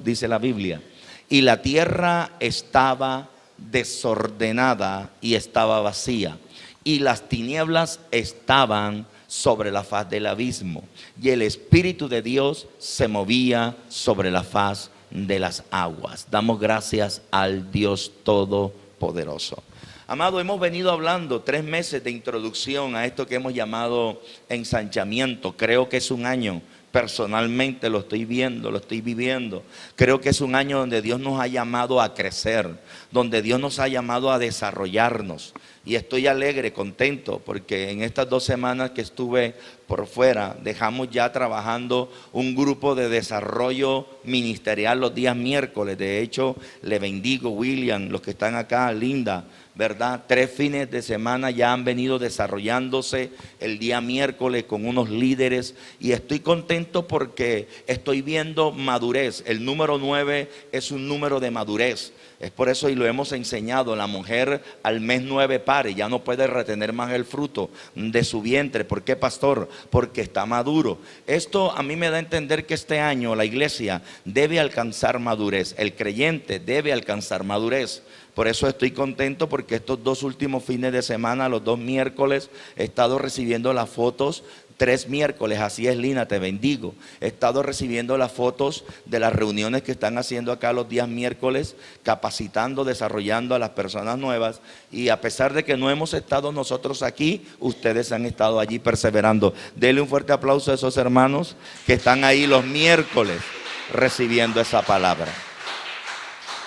dice la Biblia. Y la tierra estaba desordenada y estaba vacía, y las tinieblas estaban sobre la faz del abismo, y el Espíritu de Dios se movía sobre la faz de las aguas. Damos gracias al Dios Todopoderoso. Amado, hemos venido hablando 3 meses de introducción a esto que hemos llamado ensanchamiento. Creo que es un año, personalmente lo estoy viendo, lo estoy viviendo. Creo que es un año donde Dios nos ha llamado a crecer, donde Dios nos ha llamado a desarrollarnos. Y estoy alegre, contento, porque en estas 2 semanas que estuve por fuera, dejamos ya trabajando un grupo de desarrollo ministerial los días miércoles. De hecho, le bendigo, William, los que están acá, Linda, ¿verdad? 3 fines de semana ya han venido desarrollándose el día miércoles con unos líderes, y estoy contento porque estoy viendo madurez. El número 9 es un número de madurez. Es por eso, y lo hemos enseñado, la mujer al mes 9 pare, ya no puede retener más el fruto de su vientre. ¿Por qué, pastor? Porque está maduro. Esto a mí me da a entender que este año la iglesia debe alcanzar madurez, el creyente debe alcanzar madurez. Por eso estoy contento, porque estos 2 últimos fines de semana, los 2 miércoles, he estado recibiendo las fotos. 3 miércoles, así es, Lina, te bendigo. He estado recibiendo las fotos de las reuniones que están haciendo acá los días miércoles, capacitando, desarrollando a las personas nuevas. Y a pesar de que no hemos estado nosotros aquí, ustedes han estado allí perseverando. Denle un fuerte aplauso a esos hermanos que están ahí los miércoles recibiendo esa palabra.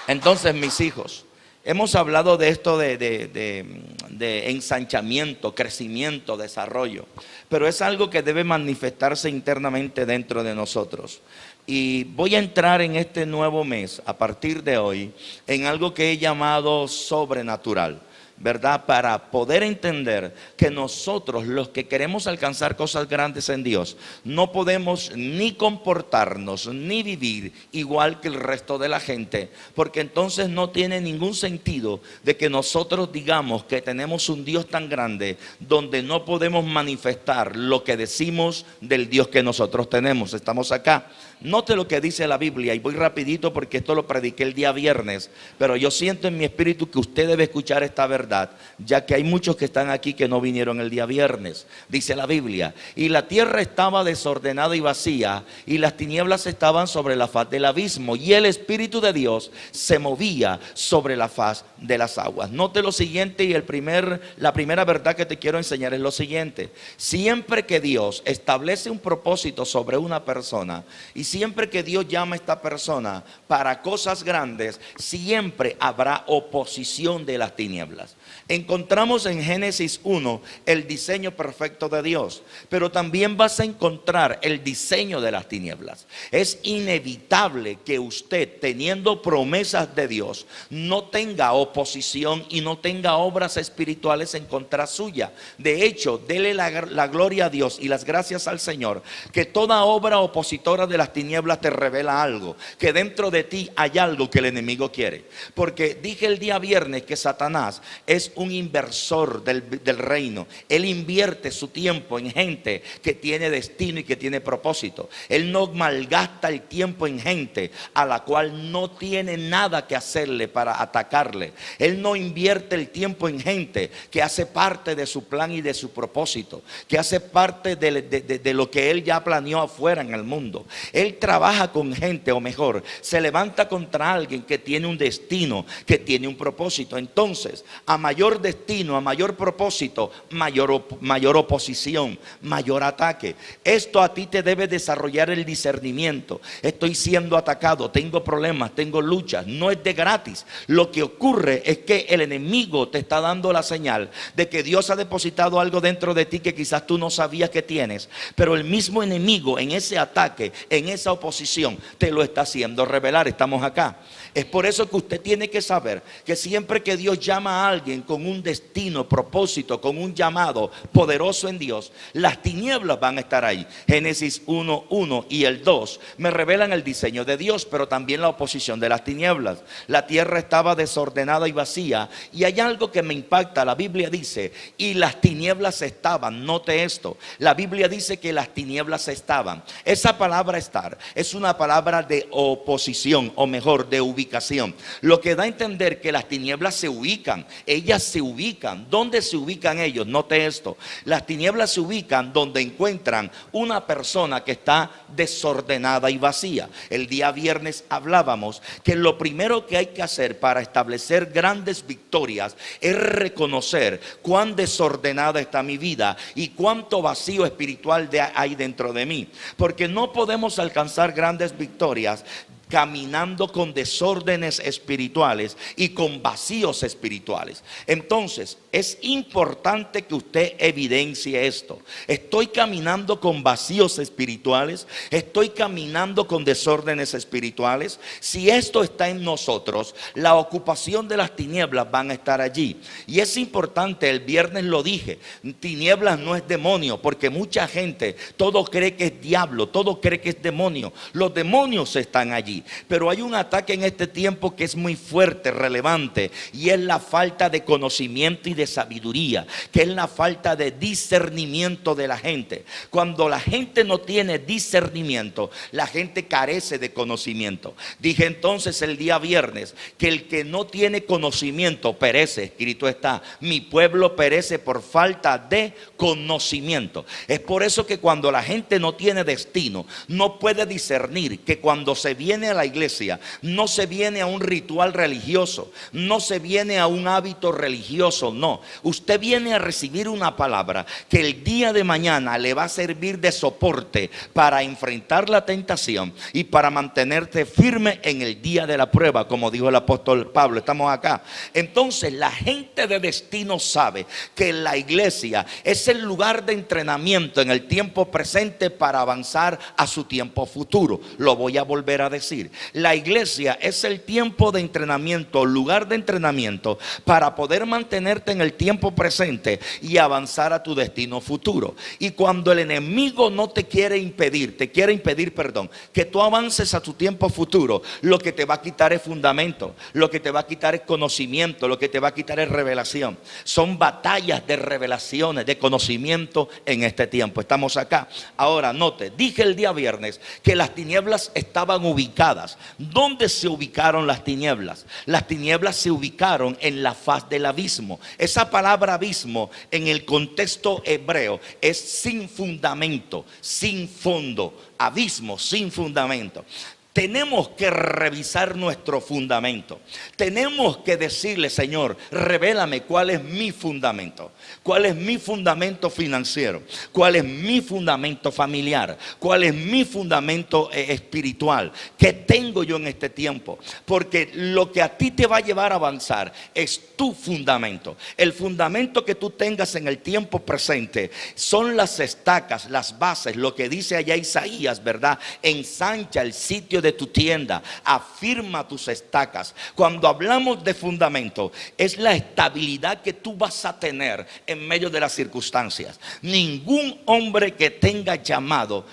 Entonces, mis hijos, hemos hablado de esto de ensanchamiento, crecimiento, desarrollo, pero es algo que debe manifestarse internamente dentro de nosotros. Y voy a entrar en este nuevo mes, a partir de hoy, en algo que he llamado sobrenatural, ¿verdad? Para poder entender que nosotros, los que queremos alcanzar cosas grandes en Dios, no podemos ni comportarnos ni vivir igual que el resto de la gente, porque entonces no tiene ningún sentido de que nosotros digamos que tenemos un Dios tan grande donde no podemos manifestar lo que decimos del Dios que nosotros tenemos. Estamos acá. Note lo que dice la Biblia, y voy rapidito porque esto lo prediqué el día viernes, pero yo siento en mi espíritu que usted debe escuchar esta verdad, ya que hay muchos que están aquí que no vinieron el día viernes. Dice la Biblia: y la tierra estaba desordenada y vacía, y las tinieblas estaban sobre la faz del abismo, y el Espíritu de Dios se movía sobre la faz de las aguas. Note lo siguiente, y la primera verdad que te quiero enseñar es lo siguiente: siempre que Dios establece un propósito sobre una persona, y siempre que Dios llama a esta persona para cosas grandes, siempre habrá oposición de las tinieblas. Encontramos en Génesis 1 el diseño perfecto de Dios, pero también vas a encontrar el diseño de las tinieblas. Es inevitable que usted, teniendo promesas de Dios, no tenga oposición y no tenga obras espirituales en contra suya. De hecho, dele la gloria a Dios y las gracias al Señor, que toda obra opositora de las tinieblas te revela algo, que dentro de ti hay algo que el enemigo quiere. Porque dije el día viernes que Satanás es un inversor del reino. Él invierte su tiempo en gente que tiene destino y que tiene propósito. Él no malgasta el tiempo en gente a la cual no tiene nada que hacerle para atacarle. Él no invierte el tiempo en gente que hace parte de su plan y de su propósito, que hace parte de lo que él ya planeó afuera en el mundo. Él trabaja con gente, o mejor, se levanta contra alguien que tiene un destino, que tiene un propósito. Entonces, a mayor destino, a mayor propósito, mayor oposición, mayor ataque. Esto a ti te debe desarrollar el discernimiento. Estoy siendo atacado, tengo problemas, tengo luchas, no es de gratis. Lo que ocurre es que el enemigo te está dando la señal de que Dios ha depositado algo dentro de ti que quizás tú no sabías que tienes, pero el mismo enemigo en ese ataque, en esa oposición, te lo está haciendo revelar. Estamos acá. Es por eso que usted tiene que saber que siempre que Dios llama a alguien, alguien con un destino, propósito, con un llamado poderoso en Dios, las tinieblas van a estar ahí. Génesis 1:1 y el 2 me revelan el diseño de Dios, pero también la oposición de las tinieblas. La tierra estaba desordenada y vacía, y hay algo que me impacta. La Biblia dice, y las tinieblas estaban. Note esto, la Biblia dice que las tinieblas estaban. Esa palabra estar es una palabra de oposición, o mejor, de ubicación, lo que da a entender que las tinieblas se ubican. Ellas se ubican. ¿Dónde se ubican ellos? Note esto, las tinieblas se ubican donde encuentran una persona que está desordenada y vacía. El día viernes hablábamos que lo primero que hay que hacer para establecer grandes victorias es reconocer cuán desordenada está mi vida y cuánto vacío espiritual hay dentro de mí, porque no podemos alcanzar grandes victorias caminando con desórdenes espirituales y con vacíos espirituales. Entonces es importante que usted evidencie esto. Estoy caminando con vacíos espirituales, estoy caminando con desórdenes espirituales. Si esto está en nosotros, la ocupación de las tinieblas van a estar allí. Y es importante, el viernes lo dije, tinieblas no es demonio, porque mucha gente todo cree que es diablo, todo cree que es demonio. Los demonios están allí. Pero hay un ataque en este tiempo que es muy fuerte, relevante, y es la falta de conocimiento y de sabiduría, que es la falta de discernimiento de la gente. Cuando la gente no tiene discernimiento, la gente carece de conocimiento. Dije entonces el día viernes que el que no tiene conocimiento perece. Escrito está, mi pueblo perece por falta de conocimiento. Es por eso que cuando la gente no tiene destino, no puede discernir que cuando se viene a la iglesia, no se viene a un ritual religioso, no se viene a un hábito religioso, no. Usted viene a recibir una palabra que el día de mañana le va a servir de soporte para enfrentar la tentación y para mantenerte firme en el día de la prueba, como dijo el apóstol Pablo. Estamos acá. Entonces la gente de destino sabe que la iglesia es el lugar de entrenamiento en el tiempo presente para avanzar a su tiempo futuro. Lo voy a volver a decir. La iglesia es el tiempo de entrenamiento, lugar de entrenamiento para poder mantenerte en el tiempo presente y avanzar a tu destino futuro. Y cuando el enemigo no te quiere impedir, que tú avances a tu tiempo futuro, lo que te va a quitar es fundamento, lo que te va a quitar es conocimiento, lo que te va a quitar es revelación. Son batallas de revelaciones, de conocimiento en este tiempo. Estamos acá. Ahora note, dije el día viernes que las tinieblas estaban ubicadas. ¿Dónde se ubicaron las tinieblas? Las tinieblas se ubicaron en la faz del abismo. Esa palabra abismo en el contexto hebreo es sin fundamento, sin fondo. Abismo sin fundamento. Tenemos que revisar nuestro fundamento. Tenemos que decirle, Señor, revélame cuál es mi fundamento. ¿Cuál es mi fundamento financiero? ¿Cuál es mi fundamento familiar? ¿Cuál es mi fundamento espiritual? ¿Qué tengo yo en este tiempo? Porque lo que a ti te va a llevar a avanzar es tu fundamento. El fundamento que tú tengas en el tiempo presente son las estacas, las bases, lo que dice allá Isaías, ¿verdad? Ensancha el sitio de tu tienda, afirma tus estacas. Cuando hablamos de fundamento, es la estabilidad que tú vas a tener en medio de las circunstancias. Ningún hombre que tenga llamado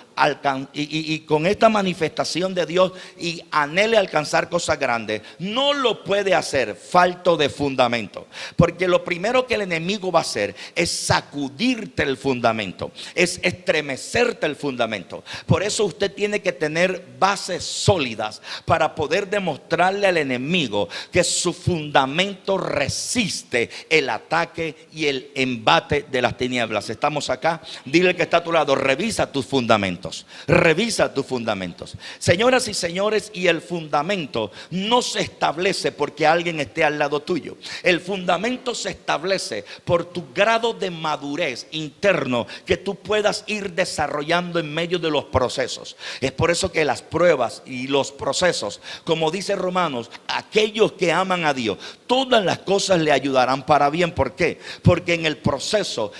y con esta manifestación de Dios y anhele alcanzar cosas grandes, no lo puede hacer falto de fundamento, porque lo primero que el enemigo va a hacer es sacudirte el fundamento, es estremecerte el fundamento. Por eso usted tiene que tener bases sólidas para poder demostrarle al enemigo que su fundamento resiste el ataque y el embate de las tinieblas. Estamos acá. Dile que está a tu lado, revisa tus fundamentos. Revisa tus fundamentos. Señoras y señores, y el fundamento no se establece porque alguien esté al lado tuyo. El fundamento se establece por tu grado de madurez interno que tú puedas ir desarrollando en medio de los procesos. Es por eso que las pruebas y los procesos, como dice Romanos, aquellos que aman a Dios, todas las cosas le ayudarán para bien. ¿Por qué? Porque en el proceso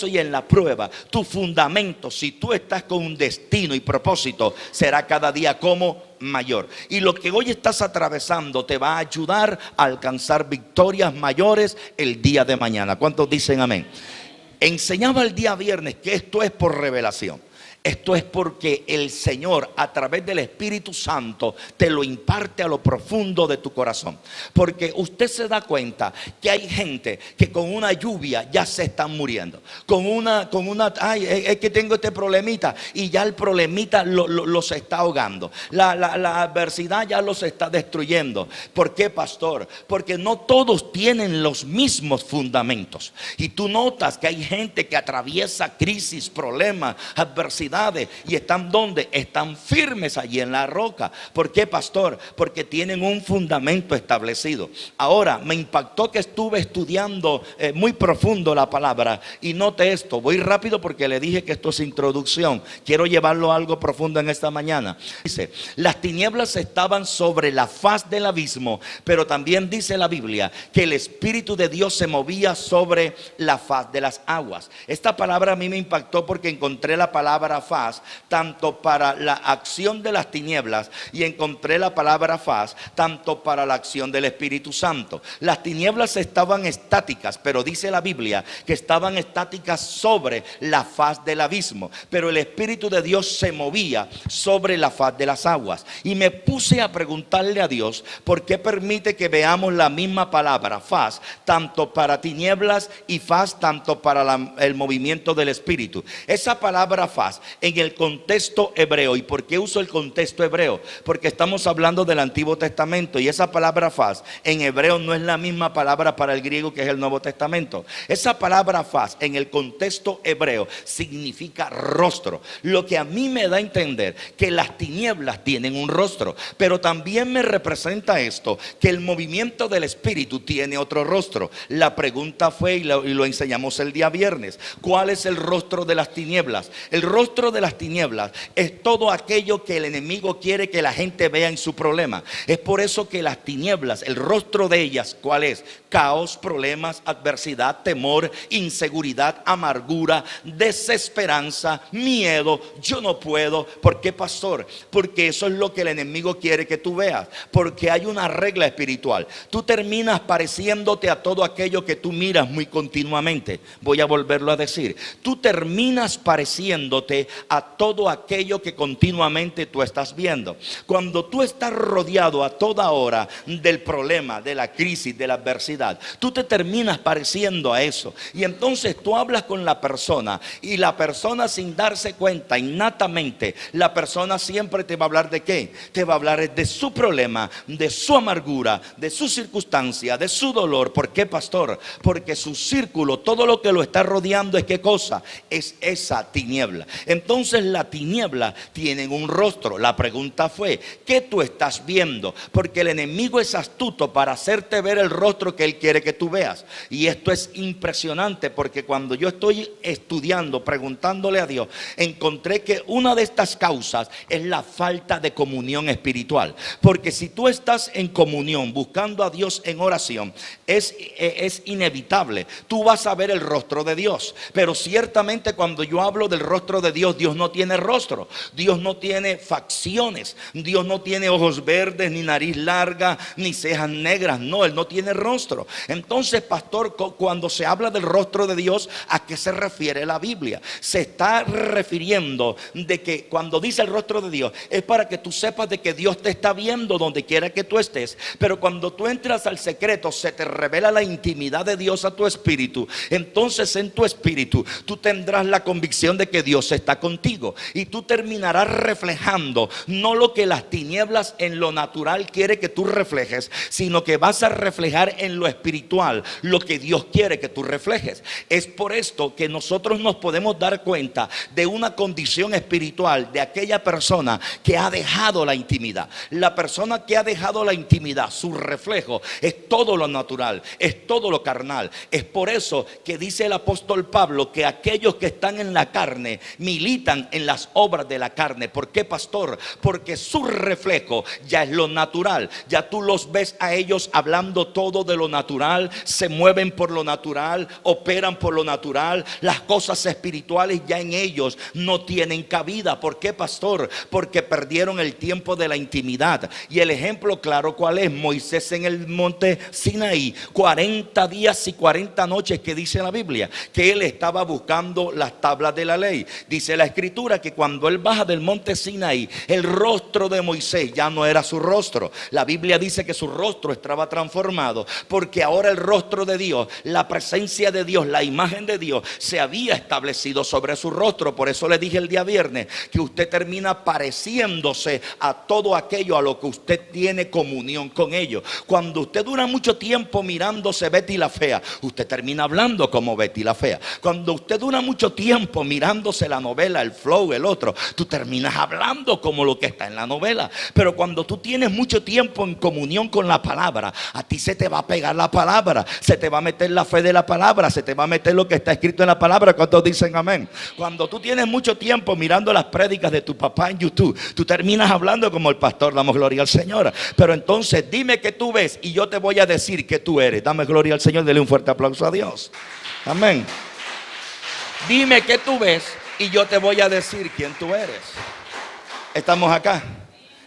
y en la prueba, tu fundamento, si tú estás con un destino y propósito, será cada día como mayor. Y lo que hoy estás atravesando te va a ayudar a alcanzar victorias mayores el día de mañana. ¿Cuántos dicen amén? Enseñaba el día viernes que esto es por revelación. Esto es porque el Señor, a través del Espíritu Santo, te lo imparte a lo profundo de tu corazón. Porque usted se da cuenta que hay gente que con una lluvia ya se están muriendo. Ay, es que tengo este problemita, y ya el problemita los está ahogando. La adversidad ya los está destruyendo. ¿Por qué, pastor? Porque no todos tienen los mismos fundamentos. Y tú notas que hay gente que atraviesa crisis, problemas, adversidad, y están donde están firmes allí en la roca. ¿Por qué, pastor? Porque tienen un fundamento establecido. Ahora me impactó que estuve estudiando muy profundo la palabra, y note esto. Voy rápido porque le dije que esto es introducción. Quiero llevarlo a algo profundo en esta mañana. Dice: las tinieblas estaban sobre la faz del abismo, pero también dice la Biblia que el Espíritu de Dios se movía sobre la faz de las aguas. Esta palabra a mí me impactó porque encontré la palabra faz tanto para la acción de las tinieblas, y encontré la palabra faz tanto para la acción del Espíritu Santo. Las tinieblas estaban estáticas, pero dice la Biblia que estaban estáticas sobre la faz del abismo, pero el Espíritu de Dios se movía sobre la faz de las aguas. Y me puse a preguntarle a Dios por qué permite que veamos la misma palabra faz tanto para tinieblas y faz tanto para el movimiento del Espíritu. Esa palabra faz en el contexto hebreo. ¿Y por qué uso el contexto hebreo? Porque estamos hablando del Antiguo Testamento, y esa palabra faz en hebreo no es la misma palabra para el griego que es el Nuevo Testamento. Esa palabra faz en el contexto hebreo significa rostro, lo que a mí me da a entender que las tinieblas tienen un rostro, pero también me representa esto, que el movimiento del Espíritu tiene otro rostro. La pregunta fue, y lo enseñamos el día viernes, ¿cuál es el rostro de las tinieblas? El rostro de las tinieblas es todo aquello que el enemigo quiere que la gente vea en su problema. Es por eso que las tinieblas, el rostro de ellas, ¿cuál es? Caos, problemas, adversidad, temor, inseguridad, amargura, desesperanza, miedo. Yo no puedo. ¿Por qué, pastor? Porque eso es lo que el enemigo quiere que tú veas. Porque hay una regla espiritual. Tú terminas pareciéndote a todo aquello que tú miras muy continuamente. Voy a volverlo a decir. Tú terminas pareciéndote a todo aquello que continuamente tú estás viendo. Cuando tú estás rodeado a toda hora del problema, de la crisis, de la adversidad, tú te terminas pareciendo a eso. Y entonces tú hablas con la persona, y la persona, sin darse cuenta, innatamente, la persona siempre te va a hablar de qué? Te va a hablar de su problema, de su amargura, de su circunstancia, de su dolor. ¿Por qué, pastor? Porque su círculo, todo lo que lo está rodeando, ¿es qué cosa? Es esa tiniebla. Entonces la tiniebla tiene un rostro. La pregunta fue, ¿qué tú estás viendo? Porque el enemigo es astuto para hacerte ver el rostro que él quiere que tú veas. Y esto es impresionante, porque cuando yo estoy estudiando, preguntándole a Dios, encontré que una de estas causas es la falta de comunión espiritual. Porque si tú estás en comunión, buscando a Dios en oración, es inevitable, tú vas a ver el rostro de Dios. Pero ciertamente cuando yo hablo del rostro de Dios, Dios no tiene rostro, Dios no tiene facciones, Dios no tiene ojos verdes, ni nariz larga, ni cejas negras. No, Él no tiene rostro. Entonces, pastor, cuando se habla del rostro de Dios, ¿a qué se refiere la Biblia? Se está refiriendo de que cuando dice el rostro de Dios, es para que tú sepas de que Dios te está viendo donde quiera que tú estés. Pero cuando tú entras al secreto, se te revela la intimidad de Dios a tu espíritu. Entonces en tu espíritu tú tendrás la convicción de que Dios está contigo, y tú terminarás reflejando no lo que las tinieblas en lo natural quiere que tú reflejes, sino que vas a reflejar en lo espiritual lo que Dios quiere que tú reflejes. Es por esto que nosotros nos podemos dar cuenta de una condición espiritual de aquella persona que ha dejado la intimidad. La persona que ha dejado la intimidad, su reflejo es todo lo natural, es todo lo carnal. Es por eso que dice el apóstol Pablo que aquellos que están en la carne, mi militan en las obras de la carne. ¿Por qué, pastor? Porque su reflejo ya es lo natural. Ya tú los ves a ellos hablando todo de lo natural, se mueven por lo natural, operan por lo natural. Las cosas espirituales ya en ellos no tienen cabida. ¿Por qué, pastor? Porque perdieron el tiempo de la intimidad. Y el ejemplo claro, ¿cuál es? Moisés en el monte Sinaí, 40 días y 40 noches que dice la Biblia, que él estaba buscando las tablas de la ley. Dice la escritura que cuando él baja del monte Sinaí, el rostro de Moisés ya no era su rostro. La Biblia dice que su rostro estaba transformado, porque ahora el rostro de Dios, la presencia de Dios, la imagen de Dios se había establecido sobre su rostro. Por eso le dije el día viernes que usted termina pareciéndose a todo aquello a lo que usted tiene comunión con ellos. Cuando usted dura mucho tiempo mirándose Betty la Fea, usted termina hablando como Betty la Fea. Cuando usted dura mucho tiempo mirándose la novela, el Flow, el otro, tú terminas hablando como lo que está en la novela. Pero cuando tú tienes mucho tiempo en comunión con la palabra, a ti se te va a pegar la palabra, se te va a meter la fe de la palabra, se te va a meter lo que está escrito en la palabra. ¿Cuántos dicen amén? Cuando tú tienes mucho tiempo mirando las prédicas de tu papá en YouTube, tú terminas hablando como el pastor. Damos gloria al Señor. Pero entonces dime qué tú ves y yo te voy a decir que tú eres. Dame gloria al Señor, dele un fuerte aplauso a Dios. Amén. Dime qué tú ves y yo te voy a decir quién tú eres. Estamos acá.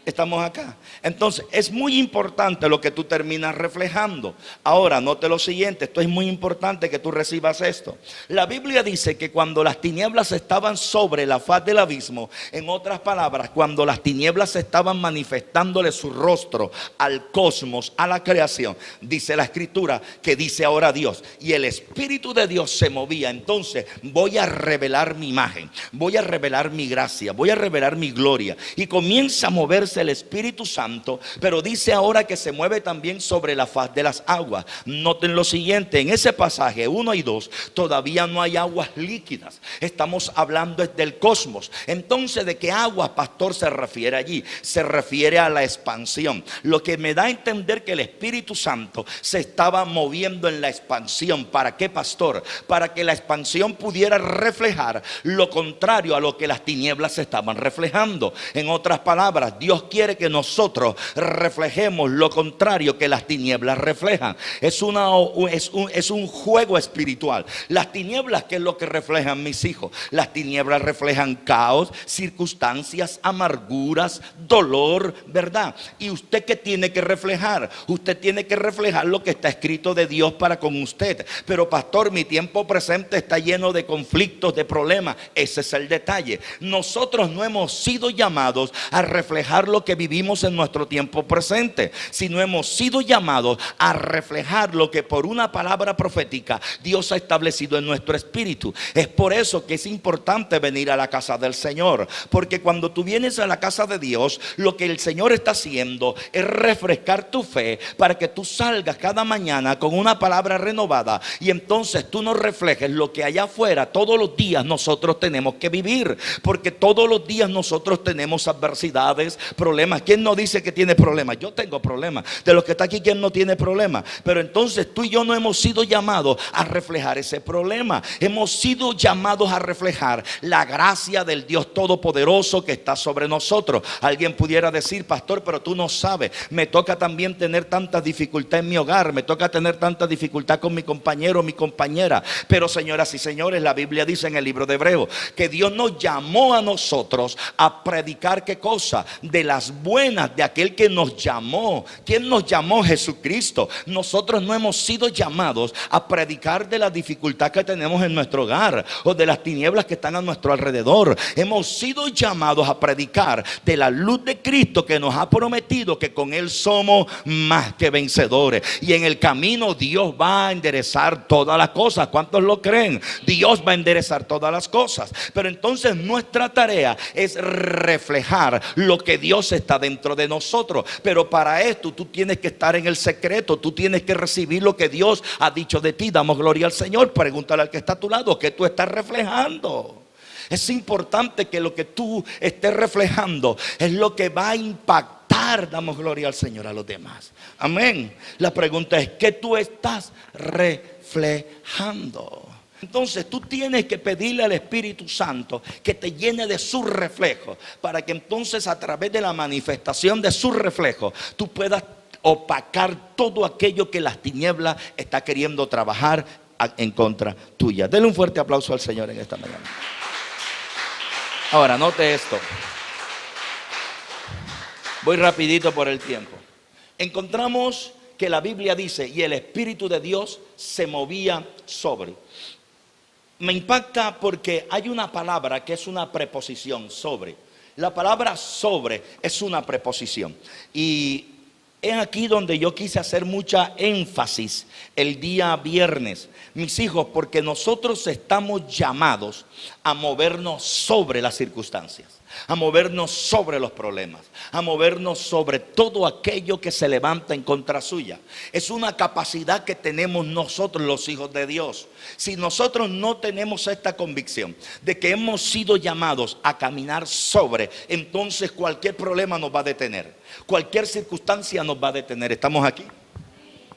Estamos acá. Entonces es muy importante lo que tú terminas reflejando. Ahora note lo siguiente, esto es muy importante que tú recibas esto. La Biblia dice que cuando las tinieblas estaban sobre la faz del abismo, en otras palabras, cuando las tinieblas estaban manifestándole su rostro al cosmos, a la creación, dice la escritura que dice ahora Dios, y el Espíritu de Dios se movía. Entonces voy a revelar mi imagen, voy a revelar mi gracia, voy a revelar mi gloria, y comienza a moverse el Espíritu Santo. Pero dice ahora que se mueve también sobre la faz de las aguas. Noten lo siguiente, en ese pasaje 1 y 2 todavía no hay aguas líquidas. Estamos hablando del cosmos. Entonces, ¿de qué aguas, pastor, se refiere allí? Se refiere a la expansión. Lo que me da a entender que el Espíritu Santo se estaba moviendo en la expansión. ¿Para qué, pastor? Para que la expansión pudiera reflejar lo contrario a lo que las tinieblas estaban reflejando. En otras palabras, Dios quiere que nosotros reflejemos lo contrario que las tinieblas reflejan. Es un juego espiritual. Las tinieblas, ¿qué es lo que reflejan, mis hijos? Las tinieblas reflejan caos, circunstancias, amarguras, dolor, ¿verdad? ¿Y usted qué tiene que reflejar? Usted tiene que reflejar lo que está escrito de Dios para con usted. Pero, pastor, mi tiempo presente está lleno de conflictos, de problemas. Ese es el detalle. Nosotros no hemos sido llamados a reflejar lo que vivimos en nuestro tiempo presente, sino hemos sido llamados a reflejar lo que por una palabra profética Dios ha establecido en nuestro espíritu. Es por eso que es importante venir a la casa del Señor, porque cuando tú vienes a la casa de Dios, lo que el Señor está haciendo es refrescar tu fe para que tú salgas cada mañana con una palabra renovada, y entonces tú no reflejes lo que allá afuera todos los días nosotros tenemos que vivir, porque todos los días nosotros tenemos adversidades, problemas. ¿Quién no dice que tiene problemas? Yo tengo problemas. De los que está aquí, ¿quién no tiene problemas? Pero entonces tú y yo no hemos sido llamados a reflejar ese problema. Hemos sido llamados a reflejar la gracia del Dios Todopoderoso que está sobre nosotros. Alguien pudiera decir, pastor, pero tú no sabes, me toca también tener tanta dificultad en mi hogar, me toca tener tanta dificultad con mi compañero, mi compañera. Pero, señoras y señores, la Biblia dice en el libro de Hebreos que Dios nos llamó a nosotros a predicar, ¿qué cosa? De las buenas de aquel que nos llamó. ¿Quién nos llamó? Jesucristo. Nosotros no hemos sido llamados a predicar de la dificultad que tenemos en nuestro hogar o de las tinieblas que están a nuestro alrededor. Hemos sido llamados a predicar de la luz de Cristo, que nos ha prometido que con Él somos más que vencedores, y en el camino Dios va a enderezar todas las cosas. ¿Cuántos lo creen? Dios va a enderezar todas las cosas. Pero entonces nuestra tarea es reflejar lo que Dios está dentro de nosotros. Pero para esto tú tienes que estar en el secreto, tú tienes que recibir lo que Dios ha dicho de ti. Damos gloria al Señor. Pregúntale al que está a tu lado, ¿qué tú estás reflejando? Es importante que lo que tú estés reflejando es lo que va a impactar, damos gloria al Señor, a los demás. Amén. La pregunta es, ¿qué tú estás reflejando? Entonces tú tienes que pedirle al Espíritu Santo que te llene de su reflejo, para que entonces a través de la manifestación de su reflejo tú puedas opacar todo aquello que las tinieblas está queriendo trabajar en contra tuya. Denle un fuerte aplauso al Señor en esta mañana. Ahora, note esto. Voy rapidito por el tiempo. Encontramos que la Biblia dice, y el Espíritu de Dios se movía sobre. Me impacta porque hay una palabra que es una preposición, sobre. La palabra sobre es una preposición. Y es aquí donde yo quise hacer mucha énfasis el día viernes, mis hijos, porque nosotros estamos llamados a movernos sobre las circunstancias, a movernos sobre los problemas, a movernos sobre todo aquello que se levanta en contra suya. Es una capacidad que tenemos nosotros los hijos de Dios. Si nosotros no tenemos esta convicción de que hemos sido llamados a caminar sobre, entonces cualquier problema nos va a detener, cualquier circunstancia nos va a detener. ¿Estamos aquí?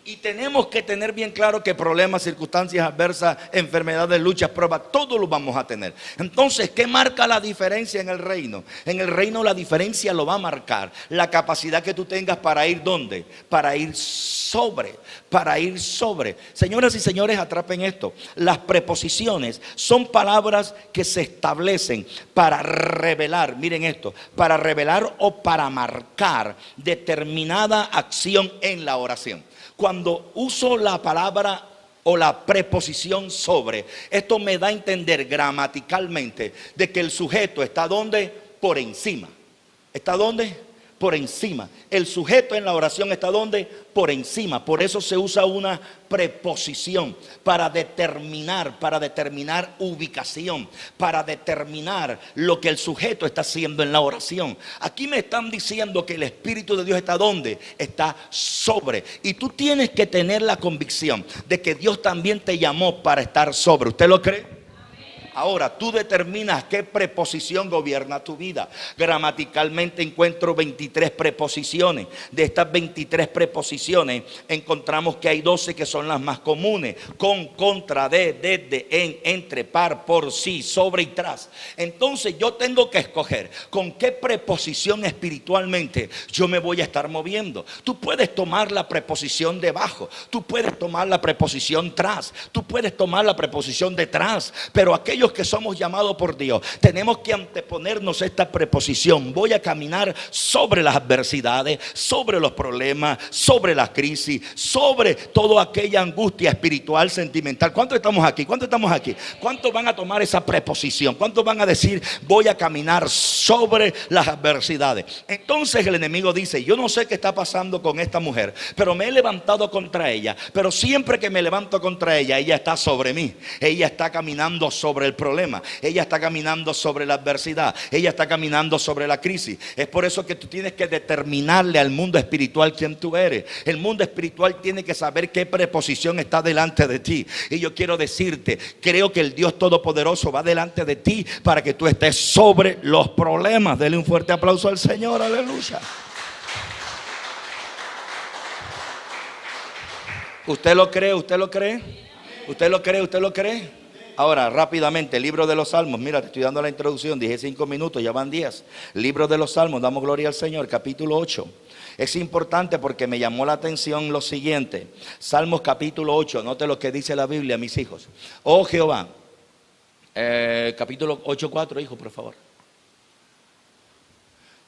Y tenemos que tener bien claro que problemas, circunstancias adversas, enfermedades, luchas, pruebas, todo lo vamos a tener. Entonces, ¿qué marca la diferencia en el reino? En el reino la diferencia lo va a marcar la capacidad que tú tengas para ir ¿dónde? Para ir sobre, para ir sobre. Señoras y señores, atrapen esto. Las preposiciones son palabras que se establecen para revelar, miren esto, para revelar o para marcar determinada acción en la oración. Cuando uso la palabra o la preposición sobre, esto me da a entender gramaticalmente de que el sujeto está ¿dónde? Por encima. ¿Está dónde? Por encima. El sujeto en la oración está ¿dónde? Por encima. Por eso se usa una preposición para determinar ubicación, para determinar lo que el sujeto está haciendo en la oración. Aquí me están diciendo que el Espíritu de Dios está ¿dónde? Está sobre. Y tú tienes que tener la convicción de que Dios también te llamó para estar sobre. ¿Usted lo cree? Ahora, tú determinas qué preposición gobierna tu vida. Gramaticalmente encuentro 23 preposiciones. De estas 23 preposiciones encontramos que hay 12 que son las más comunes. Con, contra, de, desde, en, entre, par, por, sí, sobre y tras. Entonces yo tengo que escoger con qué preposición espiritualmente yo me voy a estar moviendo. Tú puedes tomar la preposición debajo. Tú puedes tomar la preposición tras. Tú puedes tomar la preposición detrás. Pero aquellos que somos llamados por Dios tenemos que anteponernos esta preposición. Voy a caminar sobre las adversidades, sobre los problemas, sobre la crisis, sobre toda aquella angustia espiritual, sentimental. ¿Cuántos estamos aquí? ¿Cuántos estamos aquí? ¿Cuántos van a tomar esa preposición? ¿Cuántos van a decir voy a caminar sobre las adversidades? Entonces el enemigo dice, yo no sé qué está pasando con esta mujer, pero me he levantado contra ella. Pero siempre que me levanto contra ella, ella está sobre mí. Ella está caminando sobre el problema, ella está caminando sobre la adversidad, ella está caminando sobre la crisis. Es por eso que tú tienes que determinarle al mundo espiritual quién tú eres. El mundo espiritual tiene que saber qué preposición está delante de ti. Y yo quiero decirte, creo que el Dios Todopoderoso va delante de ti para que tú estés sobre los problemas. Dele un fuerte aplauso al Señor, aleluya. ¿Usted lo cree? ¿Usted lo cree? ¿Usted lo cree? ¿Usted lo cree? Ahora, rápidamente, libro de los Salmos. Mira, te estoy dando la introducción. Dije 5 minutos, ya van 10. Libro de los Salmos, damos gloria al Señor, capítulo 8. Es importante porque me llamó la atención lo siguiente. Salmos capítulo 8, note lo que dice la Biblia, mis hijos. Oh Jehová, capítulo 8:4, hijo, por favor.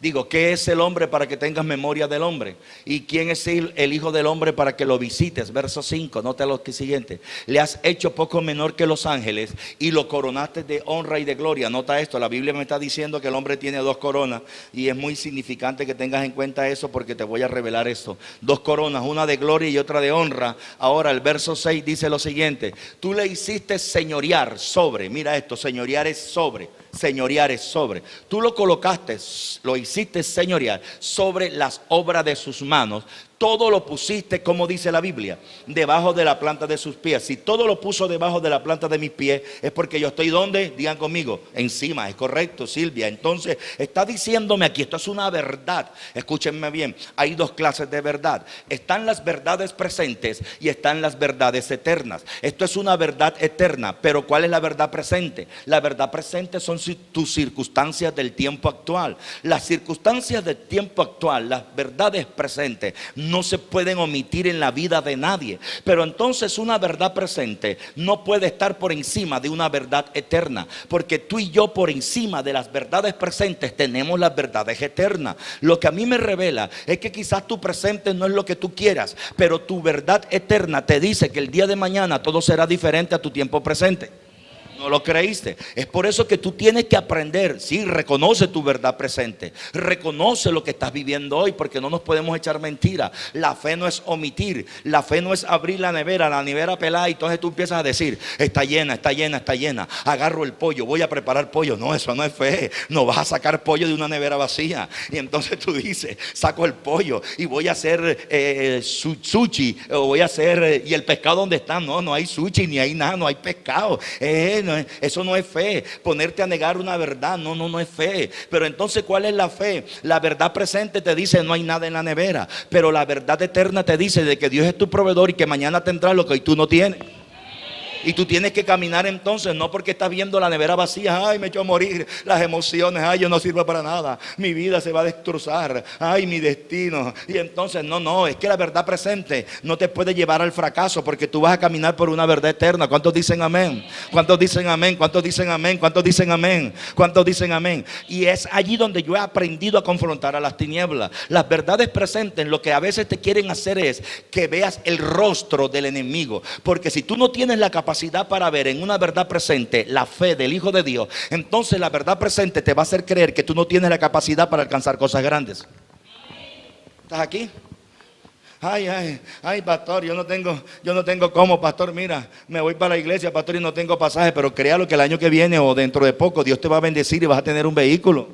Digo, ¿qué es el hombre para que tengas memoria del hombre? ¿Y quién es el hijo del hombre para que lo visites? Verso 5, nota lo que siguiente. Le has hecho poco menor que los ángeles y lo coronaste de honra y de gloria. Nota esto, la Biblia me está diciendo que el hombre tiene 2 coronas. Y es muy significante que tengas en cuenta eso porque te voy a revelar esto. 2 coronas, una de gloria y otra de honra. Ahora el verso 6 dice lo siguiente. Tú le hiciste señorear sobre, mira esto, señorear es sobre. Señorear es sobre. Tú lo colocaste, lo hiciste señorear sobre las obras de sus manos. Todo lo pusiste, como dice la Biblia, debajo de la planta de sus pies. Si todo lo puso debajo de la planta de mis pies, es porque yo estoy ¿dónde? Digan conmigo, encima. Es correcto, Silvia. Entonces está diciéndome aquí, esto es una verdad. Escúchenme bien, hay dos clases de verdad. Están las verdades presentes y están las verdades eternas. Esto es una verdad eterna, pero ¿cuál es la verdad presente? La verdad presente son tus circunstancias del tiempo actual. Las circunstancias del tiempo actual, las verdades presentes, no se pueden omitir en la vida de nadie. Pero entonces una verdad presente no puede estar por encima de una verdad eterna, porque tú y yo por encima de las verdades presentes tenemos las verdades eternas. Lo que a mí me revela es que quizás tu presente no es lo que tú quieras, pero tu verdad eterna te dice que el día de mañana todo será diferente a tu tiempo presente. No lo creíste. Es por eso que tú tienes que aprender. Sí, reconoce tu verdad presente. Reconoce lo que estás viviendo hoy, porque no nos podemos echar mentiras. La fe no es omitir. La fe no es abrir la nevera pelada y entonces tú empiezas a decir, está llena, está llena, está llena. Agarro el pollo, voy a preparar pollo. No, eso no es fe. No vas a sacar pollo de una nevera vacía. Y entonces tú dices, saco el pollo y voy a hacer sushi, o voy a hacer, y el pescado ¿dónde está? No, no hay sushi, ni hay nada, no hay pescado. Eso no es fe. Ponerte a negar una verdad, no es fe. Pero entonces, ¿cuál es la fe? La verdad presente te dice no hay nada en la nevera, pero la verdad eterna te dice de que Dios es tu proveedor y que mañana tendrás lo que hoy tú no tienes. Y tú tienes que caminar entonces, no porque estás viendo la nevera vacía, ay, me echó a morir, las emociones, ay, yo no sirvo para nada, mi vida se va a destrozar, ay, mi destino. Y entonces, no, es que la verdad presente no te puede llevar al fracaso, porque tú vas a caminar por una verdad eterna. ¿Cuántos dicen amén? ¿Cuántos dicen amén? ¿Cuántos dicen amén? ¿Cuántos dicen amén? ¿Cuántos dicen amén? Y es allí donde yo he aprendido a confrontar a las tinieblas. Las verdades presentes lo que a veces te quieren hacer es que veas el rostro del enemigo, porque si tú no tienes la capacidad para ver en una verdad presente la fe del Hijo de Dios, entonces la verdad presente te va a hacer creer que tú no tienes la capacidad para alcanzar cosas grandes. ¿Estás aquí? Ay, pastor, yo no tengo cómo, pastor, mira, me voy para la iglesia, pastor, y no tengo pasaje, pero créalo que el año que viene o dentro de poco Dios te va a bendecir y vas a tener un vehículo.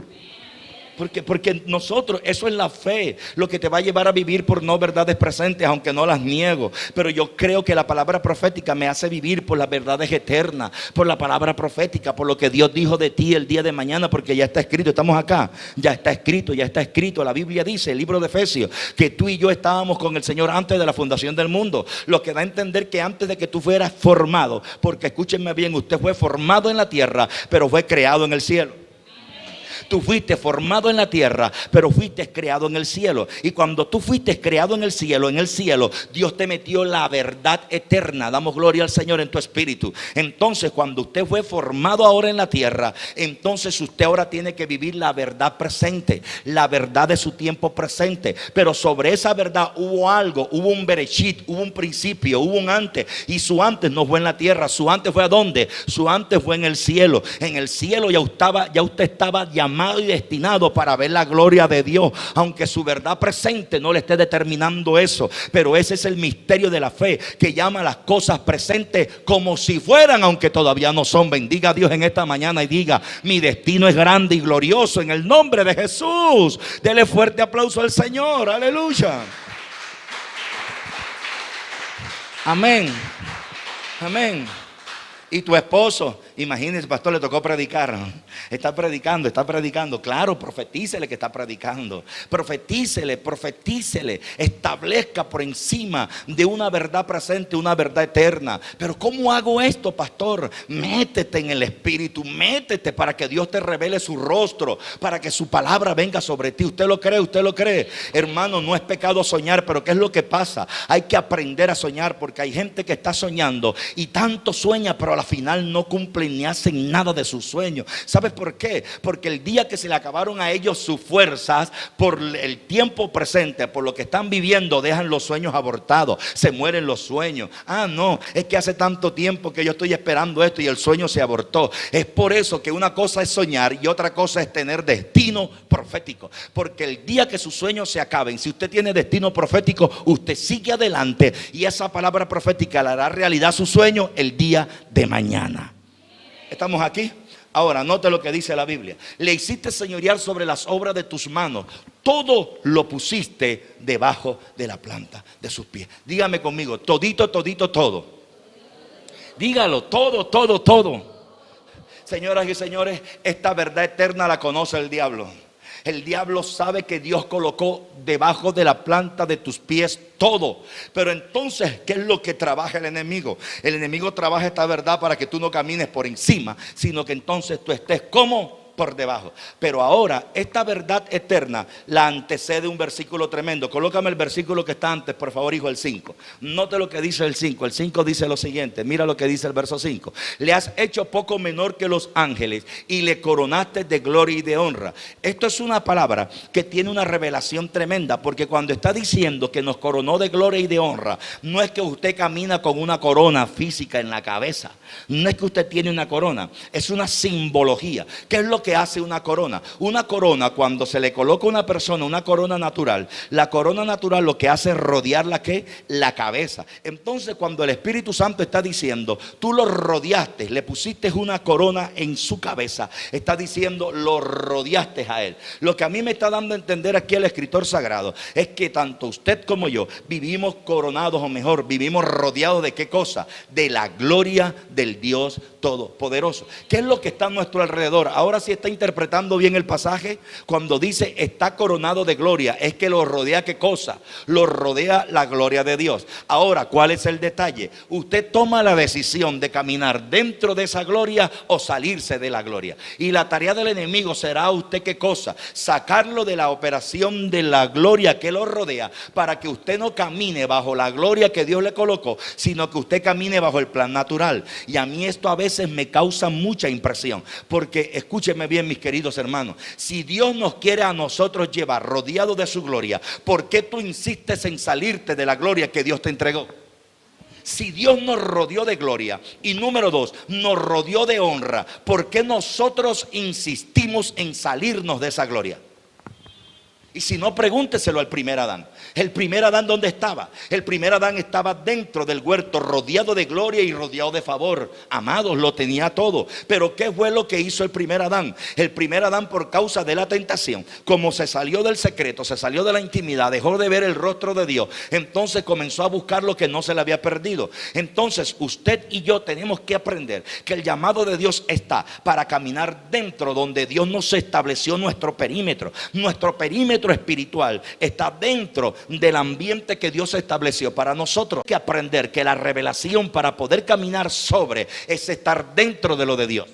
Porque nosotros, eso es la fe, lo que te va a llevar a vivir por no verdades presentes, aunque no las niego. Pero yo creo que la palabra profética me hace vivir por las verdades eternas, por la palabra profética, por lo que Dios dijo de ti el día de mañana, porque ya está escrito. Estamos acá, ya está escrito. La Biblia dice, el libro de Efesios, que tú y yo estábamos con el Señor antes de la fundación del mundo. Lo que da a entender que antes de que tú fueras formado, porque escúchenme bien, usted fue formado en la tierra, pero fue creado en el cielo. Tú fuiste formado en la tierra, pero fuiste creado en el cielo. Y cuando tú fuiste creado en el cielo, Dios te metió la verdad eterna. Damos gloria al Señor en tu espíritu. Entonces, cuando usted fue formado ahora en la tierra, entonces usted ahora tiene que vivir la verdad presente, la verdad de su tiempo presente. Pero sobre esa verdad hubo algo, hubo un bereshit, hubo un principio, hubo un antes. Y su antes no fue en la tierra, su antes fue ¿a dónde? Su antes fue en el cielo. En el cielo ya usted estaba llamado y destinado para ver la gloria de Dios, aunque su verdad presente no le esté determinando eso. Pero ese es el misterio de la fe, que llama las cosas presentes como si fueran, aunque todavía no son. Bendiga a Dios en esta mañana y diga, mi destino es grande y glorioso en el nombre de Jesús. Dele fuerte aplauso al Señor, aleluya. Amén, amén. Y tu esposo, imagínese, pastor, le tocó predicar. Está predicando. Claro, profetícele que está predicando. Profetícele. Establezca por encima de una verdad presente, una verdad eterna. Pero ¿cómo hago esto, pastor? Métete en el Espíritu, métete para que Dios te revele su rostro, para que su palabra venga sobre ti. ¿Usted lo cree? Hermano, no es pecado soñar, pero ¿qué es lo que pasa? Hay que aprender a soñar, porque hay gente que está soñando y tanto sueña, pero a la final no cumplen ni hacen nada de sus sueños. ¿Sabes por qué? Porque el día que se le acabaron a ellos sus fuerzas, por el tiempo presente, por lo que están viviendo, dejan los sueños abortados, se mueren los sueños. No, es que hace tanto tiempo que yo estoy esperando esto y el sueño se abortó. Es por eso que una cosa es soñar y otra cosa es tener destino profético. Porque el día que sus sueños se acaben, si usted tiene destino profético, usted sigue adelante y esa palabra profética le hará realidad su sueño el día de mañana. ¿Estamos aquí? Ahora, note lo que dice la Biblia. Le hiciste señorear sobre las obras de tus manos. todo lo pusiste debajo de la planta de sus pies. Dígame conmigo, todito, todito, todo. Dígalo, todo, todo, todo. Señoras y señores, esta verdad eterna la conoce el diablo. El diablo sabe que Dios colocó debajo de la planta de tus pies todo. Pero entonces, ¿qué es lo que trabaja el enemigo? El enemigo trabaja esta verdad para que tú no camines por encima, sino que entonces tú estés como por debajo. Pero ahora esta verdad eterna la antecede un versículo tremendo. Colócame el versículo que está antes, por favor, hijo, el 5. Note lo que dice el 5. El 5 dice lo siguiente. Mira lo que dice el verso 5. Le has hecho poco menor que los ángeles y le coronaste de gloria y de honra. Esto es una palabra que tiene una revelación tremenda, porque cuando está diciendo que nos coronó de gloria y de honra, no es que usted camina con una corona física en la cabeza. No es que usted tiene una corona. Es una simbología. ¿Qué es lo que hace una corona? Una corona, cuando se le coloca a una persona una corona natural, la corona natural lo que hace es rodear la cabeza. Entonces, cuando el Espíritu Santo está diciendo, tú lo rodeaste, le pusiste una corona en su cabeza, está diciendo, lo rodeaste a él. Lo que a mí me está dando a entender aquí el escritor sagrado es que tanto usted como yo vivimos coronados, o mejor, vivimos rodeados de ¿qué cosa? De la gloria del Dios Todopoderoso. ¿Qué es lo que está a nuestro alrededor? Ahora sí está interpretando bien el pasaje. Cuando dice está coronado de gloria, es que lo rodea ¿qué cosa? Lo rodea la gloria de Dios. Ahora, ¿cuál es el detalle? Usted toma la decisión de caminar dentro de esa gloria o salirse de la gloria. Y la tarea del enemigo será usted ¿qué cosa? Sacarlo de la operación de la gloria que lo rodea, para que usted no camine bajo la gloria que Dios le colocó, sino que usted camine bajo el plan natural. Y a mí esto a veces me causa mucha impresión, porque escúcheme bien, mis queridos hermanos, si Dios nos quiere a nosotros llevar rodeados de su gloria, ¿por qué tú insistes en salirte de la gloria que Dios te entregó? Si Dios nos rodeó de gloria y número 2, nos rodeó de honra, ¿por qué nosotros insistimos en salirnos de esa gloria? Y si no, pregúnteselo al primer Adán. El primer Adán, ¿dónde estaba? El primer Adán estaba dentro del huerto, rodeado de gloria y rodeado de favor. Amados, lo tenía todo. Pero ¿qué fue lo que hizo el primer Adán? El primer Adán, por causa de la tentación, como se salió del secreto, se salió de la intimidad, dejó de ver el rostro de Dios, entonces comenzó a buscar lo que no se le había perdido. Entonces usted y yo tenemos que aprender que el llamado de Dios está para caminar dentro donde Dios nos estableció nuestro perímetro. Nuestro perímetro espiritual está dentro del ambiente que Dios estableció para nosotros. Hay que aprender que la revelación para poder caminar sobre es estar dentro de lo de Dios.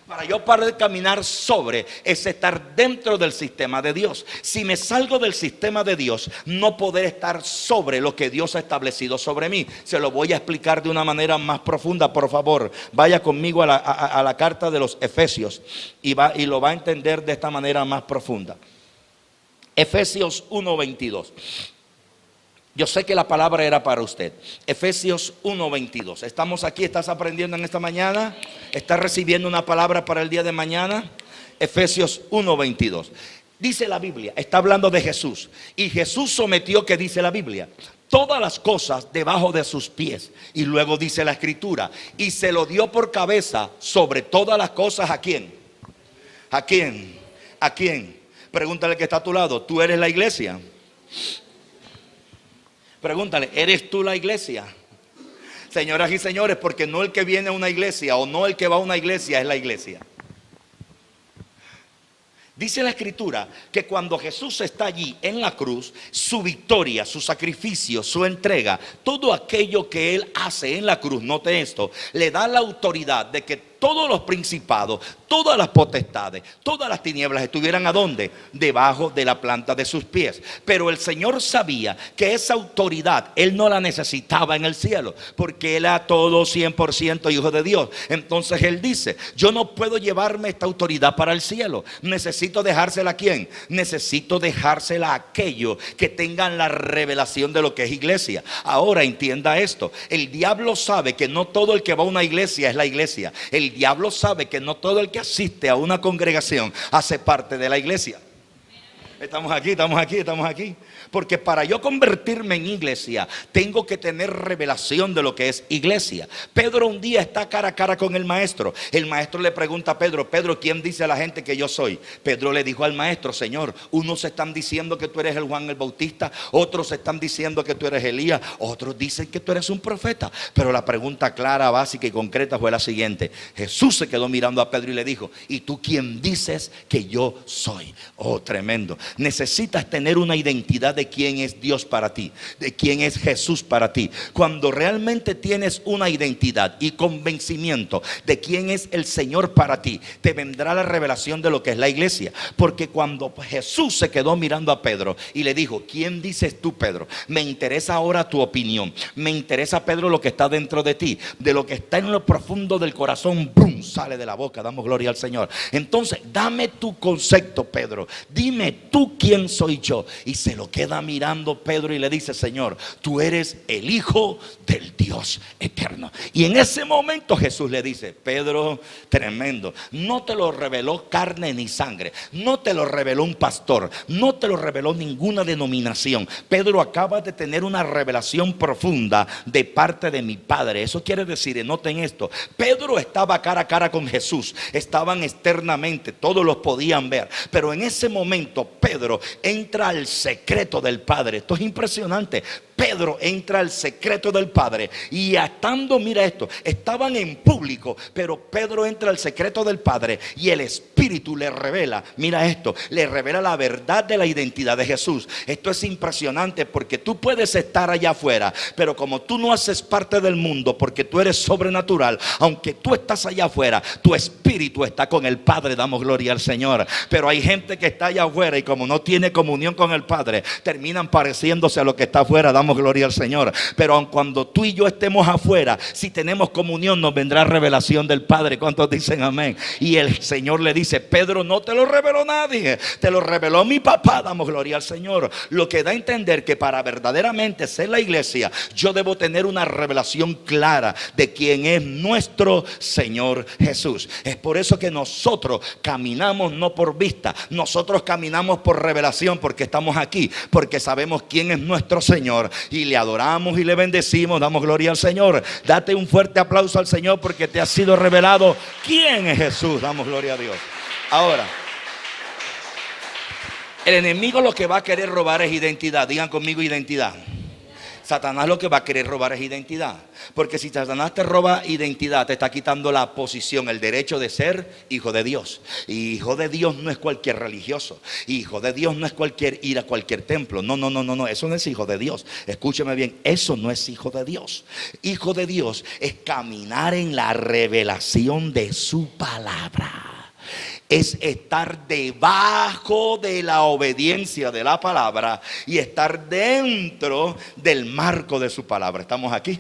Para yo poder caminar sobre es estar dentro del sistema de Dios. Si me salgo del sistema de Dios, no podré estar sobre lo que Dios ha establecido sobre mí. Se lo voy a explicar de una manera más profunda. Por favor, vaya conmigo a la carta de los Efesios y lo va a entender de esta manera más profunda. Efesios 1:22. Yo sé que la palabra era para usted. Efesios 1:22. ¿Estamos aquí? ¿Estás aprendiendo en esta mañana? ¿Estás recibiendo una palabra para el día de mañana? Efesios 1:22. Dice la Biblia, está hablando de Jesús. Y Jesús sometió, ¿qué dice la Biblia? Todas las cosas debajo de sus pies. Y luego dice la Escritura, y se lo dio por cabeza sobre todas las cosas. ¿A quién? ¿A quién? ¿A quién? Pregúntale que está a tu lado. ¿Tú eres la iglesia? Pregúntale, ¿eres tú la iglesia? Señoras y señores, porque no el que viene a una iglesia o no el que va a una iglesia es la iglesia. Dice la Escritura que cuando Jesús está allí en la cruz, su victoria, su sacrificio, su entrega, todo aquello que Él hace en la cruz, note esto, le da la autoridad de que todos los principados, todas las potestades, todas las tinieblas estuvieran ¿a dónde? Debajo de la planta de sus pies. Pero el Señor sabía que esa autoridad Él no la necesitaba en el cielo, porque Él era todo 100% hijo de Dios. Entonces Él dice, yo no puedo llevarme esta autoridad para el cielo. Necesito dejársela a ¿quién? Necesito dejársela a aquellos que tengan la revelación de lo que es iglesia. Ahora entienda esto, el diablo sabe que no todo el que va a una iglesia es la iglesia. El diablo sabe que no todo el que asiste a una congregación hace parte de la iglesia. Estamos aquí, estamos aquí, estamos aquí. Porque para yo convertirme en iglesia, tengo que tener revelación de lo que es iglesia. Pedro un día está cara a cara con el maestro. El maestro le pregunta a Pedro: Pedro, ¿quién dice a la gente que yo soy? Pedro le dijo al maestro: Señor, unos están diciendo que tú eres el Juan el Bautista, otros están diciendo que tú eres Elías, otros dicen que tú eres un profeta. Pero la pregunta clara, básica y concreta fue la siguiente. Jesús se quedó mirando a Pedro y le dijo: ¿y tú quién dices que yo soy? Oh, tremendo. Necesitas tener una identidad de quién es Dios para ti, de quién es Jesús para ti. Cuando realmente tienes una identidad y convencimiento de quién es el Señor para ti, te vendrá la revelación de lo que es la iglesia. Porque cuando Jesús se quedó mirando a Pedro y le dijo: ¿quién dices tú, Pedro? Me interesa ahora tu opinión. Me interesa, Pedro, lo que está dentro de ti. De lo que está en lo profundo del corazón, ¡brum!, sale de la boca. Damos gloria al Señor. Entonces, dame tu concepto, Pedro. Dime tú quién soy yo. Y se lo queda mirando Pedro y le dice: Señor, tú eres el Hijo del Dios eterno. Y en ese momento Jesús le dice: Pedro, tremendo, no te lo reveló carne ni sangre, no te lo reveló un pastor, no te lo reveló ninguna denominación. Pedro, acaba de tener una revelación profunda de parte de mi Padre. Eso quiere decir, noten esto, Pedro estaba cara a cara con Jesús, estaban externamente, todos los podían ver, pero en ese momento Pedro entra al secreto del Padre. Esto es impresionante. Pedro entra al secreto del Padre y estando, mira esto, estaban en público, pero Pedro entra al secreto del Padre y el Espíritu le revela, mira esto, le revela la verdad de la identidad de Jesús. Esto es impresionante porque tú puedes estar allá afuera, pero como tú no haces parte del mundo, porque tú eres sobrenatural, aunque tú estás allá afuera, tu espíritu está con el Padre. Damos gloria al Señor. Pero hay gente que está allá afuera y como no tiene comunión con el Padre, terminan pareciéndose a lo que está afuera. Damos gloria al Señor. Pero aun cuando tú y yo estemos afuera, si tenemos comunión, nos vendrá revelación del Padre. ¿Cuántos dicen amén? Y el Señor le dice: Pedro, no te lo reveló nadie, te lo reveló mi papá. Damos gloria al Señor. Lo que da a entender que para verdaderamente ser la iglesia, yo debo tener una revelación clara de quién es nuestro Señor Jesús. Es por eso que nosotros caminamos no por vista, nosotros caminamos por revelación, porque estamos aquí, porque sabemos quién es nuestro Señor y le adoramos y le bendecimos. Damos gloria al Señor. Date un fuerte aplauso al Señor porque te ha sido revelado quién es Jesús. Damos gloria a Dios. Ahora, el enemigo lo que va a querer robar es identidad. Digan conmigo: identidad. Satanás lo que va a querer robar es identidad. Porque si Satanás te roba identidad, te está quitando la posición, el derecho de ser hijo de Dios. Y hijo de Dios no es cualquier religioso. Hijo de Dios no es cualquier ir a cualquier templo. No, no, no, no, no. Eso no es hijo de Dios. Escúcheme bien, eso no es hijo de Dios. Hijo de Dios es caminar en la revelación de su palabra. Es estar debajo de la obediencia de la palabra y estar dentro del marco de su palabra. ¿Estamos aquí?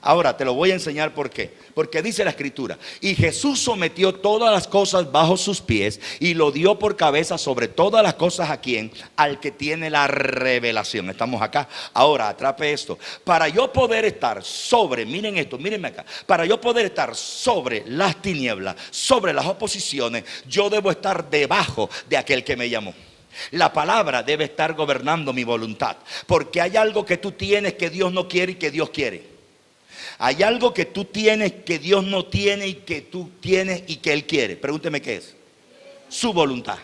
Ahora te lo voy a enseñar por qué. Porque dice la escritura: y Jesús sometió todas las cosas bajo sus pies y lo dio por cabeza sobre todas las cosas. ¿A quién? Al que tiene la revelación. Estamos acá. Ahora atrape esto. Para yo poder estar sobre, miren esto, mírenme acá, para yo poder estar sobre las tinieblas, sobre las oposiciones, yo debo estar debajo de aquel que me llamó. La palabra debe estar gobernando mi voluntad, porque hay algo que tú tienes que Dios no quiere y que Dios quiere. Hay algo que tú tienes que Dios no tiene y que tú tienes y que Él quiere. Pregúnteme qué es. Su voluntad.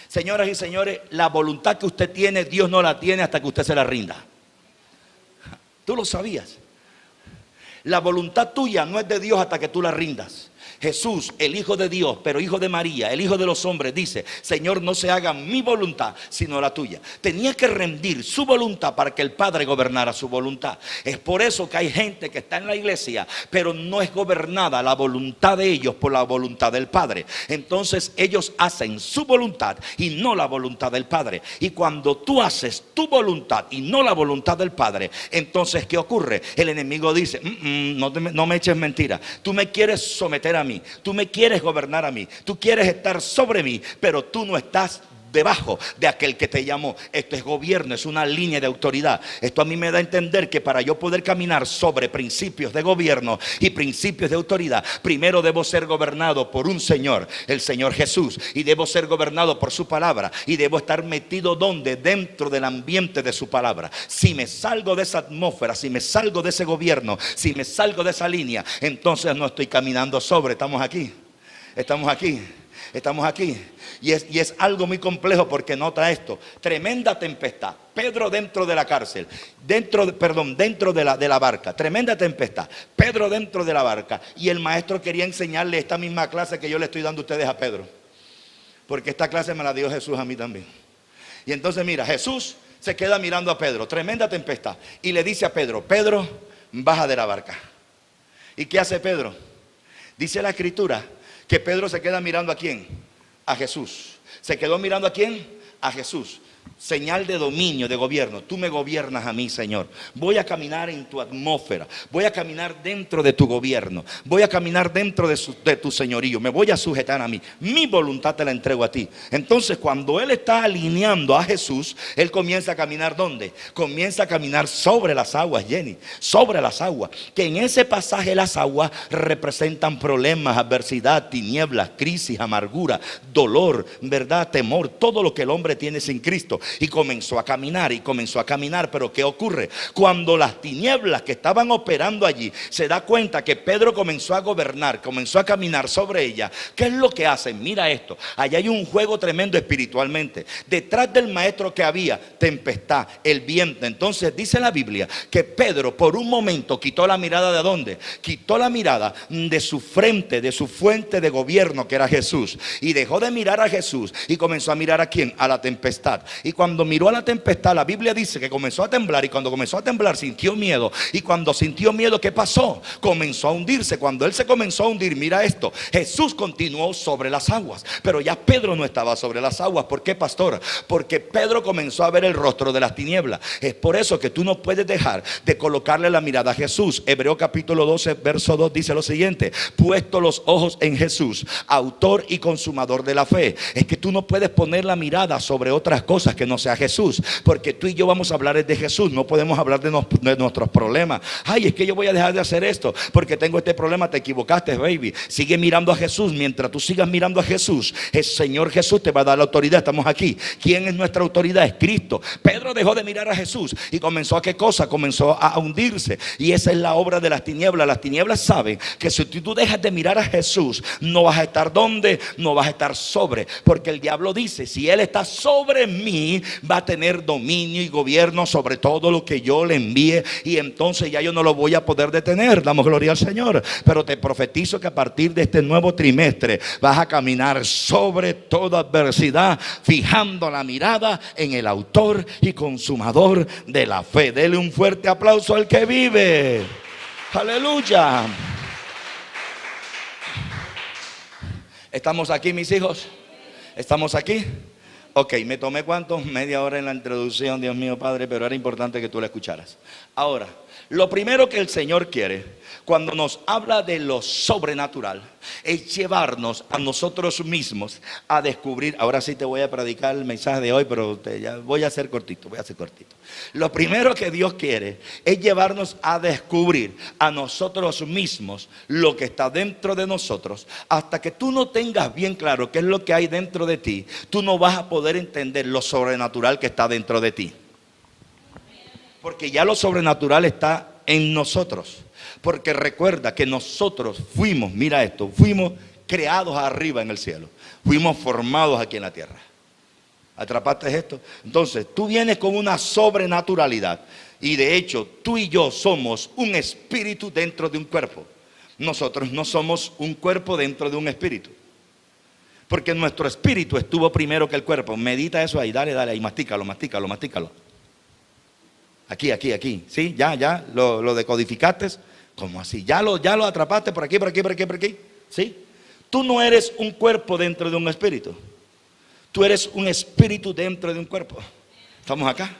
Señoras y señores, la voluntad que usted tiene, Dios no la tiene hasta que usted se la rinda. ¿Tú lo sabías? La voluntad tuya no es de Dios hasta que tú la rindas. Jesús, el Hijo de Dios, pero Hijo de María, el Hijo de los hombres, dice: Señor, no se haga mi voluntad, sino la tuya. Tenía que rendir su voluntad para que el Padre gobernara su voluntad. Es por eso que hay gente que está en la iglesia, pero no es gobernada la voluntad de ellos por la voluntad del Padre. Entonces ellos hacen su voluntad y no la voluntad del Padre. Y cuando tú haces tu voluntad y no la voluntad del Padre, entonces ¿qué ocurre? El enemigo dice: no me eches mentira. Tú me quieres someter a mí, tú me quieres gobernar a mí, tú quieres estar sobre mí, pero tú no estás debajo de aquel que te llamó. Esto es gobierno, es una línea de autoridad. Esto a mí me da a entender que para yo poder caminar sobre principios de gobierno y principios de autoridad, primero debo ser gobernado por un Señor, el Señor Jesús, y debo ser gobernado por su palabra, y debo estar metido donde, dentro del ambiente de su palabra. Si me salgo de esa atmósfera, si me salgo de ese gobierno, si me salgo de esa línea, entonces no estoy caminando sobre. Estamos aquí, estamos aquí. Estamos aquí y es algo muy complejo, porque nota esto: tremenda tempestad, Pedro dentro de la cárcel, dentro de la barca, tremenda tempestad, Pedro dentro de la barca, y el maestro quería enseñarle esta misma clase que yo le estoy dando a ustedes a Pedro, porque esta clase me la dio Jesús a mí también. Y entonces mira, Jesús se queda mirando a Pedro, tremenda tempestad, y le dice a Pedro: Pedro, baja de la barca. ¿Y qué hace Pedro? Dice la escritura que Pedro se queda mirando ¿a quién? A Jesús. ¿Se quedó mirando a quién? A Jesús. Señal de dominio, de gobierno. Tú me gobiernas a mí, Señor. Voy a caminar en tu atmósfera. Voy a caminar dentro de tu gobierno. Voy a caminar dentro de tu señorío. Me voy a sujetar a mí. Mi voluntad te la entrego a ti. Entonces, cuando él está alineando a Jesús, él comienza a caminar ¿dónde? Comienza a caminar sobre las aguas, Jenny. Sobre las aguas. Que en ese pasaje las aguas representan problemas, adversidad, tinieblas, crisis, amargura, dolor, verdad, temor. Todo lo que el hombre tiene sin Cristo. Y comenzó a caminar, pero ¿qué ocurre? Cuando las tinieblas que estaban operando allí se da cuenta que Pedro comenzó a gobernar, comenzó a caminar sobre ella, ¿qué es lo que hacen? Mira esto, allá hay un juego tremendo espiritualmente. Detrás del maestro que había tempestad, el viento. Entonces dice la Biblia que Pedro por un momento quitó la mirada ¿de dónde? Quitó la mirada de su frente, de su fuente de gobierno, que era Jesús, y dejó de mirar a Jesús y comenzó a mirar ¿a quién? A la tempestad. Y cuando miró a la tempestad, la Biblia dice que comenzó a temblar, y cuando comenzó a temblar sintió miedo, y cuando sintió miedo, ¿qué pasó? Comenzó a hundirse. Cuando él se comenzó a hundir, mira esto, Jesús continuó sobre las aguas, pero ya Pedro no estaba sobre las aguas. ¿Por qué, pastor? Porque Pedro comenzó a ver el rostro de las tinieblas. Es por eso que tú no puedes dejar de colocarle la mirada a Jesús. Hebreo capítulo 12 verso 2 dice lo siguiente: puesto los ojos en Jesús, autor y consumador de la fe. Es que tú no puedes poner la mirada sobre otras cosas que no sea Jesús, porque tú y yo vamos a hablar de Jesús. No podemos hablar de nuestros problemas. Ay, es que yo voy a dejar de hacer esto porque tengo este problema. Te equivocaste, baby. Sigue mirando a Jesús. Mientras tú sigas mirando a Jesús, el Señor Jesús te va a dar la autoridad. Estamos aquí. ¿Quién es nuestra autoridad? Es Cristo. Pedro dejó de mirar a Jesús y comenzó ¿a qué cosa? Comenzó a hundirse, y esa es la obra de las tinieblas. Las tinieblas saben que si tú dejas de mirar a Jesús, no vas a estar ¿dónde? No vas a estar sobre, porque el diablo dice: si él está sobre mí, va a tener dominio y gobierno sobre todo lo que yo le envíe, y entonces ya yo no lo voy a poder detener. Damos gloria al Señor. Pero te profetizo que a partir de este nuevo trimestre vas a caminar sobre toda adversidad, fijando la mirada en el autor y consumador de la fe. Dele un fuerte aplauso al que vive. Aleluya. ¿Estamos aquí, mis hijos? ¿Estamos aquí? Ok, me tomé ¿cuántos? Media hora en la introducción, Dios mío, Padre, pero era importante que tú la escucharas. Ahora, lo primero que el Señor quiere cuando nos habla de lo sobrenatural es llevarnos a nosotros mismos a descubrir. Ahora sí te voy a predicar el mensaje de hoy, pero ya voy a hacer cortito, Lo primero que Dios quiere es llevarnos a descubrir a nosotros mismos lo que está dentro de nosotros. Hasta que tú no tengas bien claro qué es lo que hay dentro de ti, tú no vas a poder entender lo sobrenatural que está dentro de ti. Porque ya lo sobrenatural está en nosotros. Porque recuerda que nosotros fuimos, mira esto, fuimos creados arriba en el cielo. Fuimos formados aquí en la tierra. ¿Atrapaste esto? Entonces, tú vienes con una sobrenaturalidad. Y de hecho, tú y yo somos un espíritu dentro de un cuerpo. Nosotros no somos un cuerpo dentro de un espíritu. Porque nuestro espíritu estuvo primero que el cuerpo. Medita eso ahí, dale, ahí, mastícalo. Aquí, ¿sí? Ya, lo decodificaste. ¿Cómo así? ¿Ya lo atrapaste por aquí? ¿Sí? Tú no eres un cuerpo dentro de un espíritu. Tú eres un espíritu dentro de un cuerpo. ¿Estamos acá?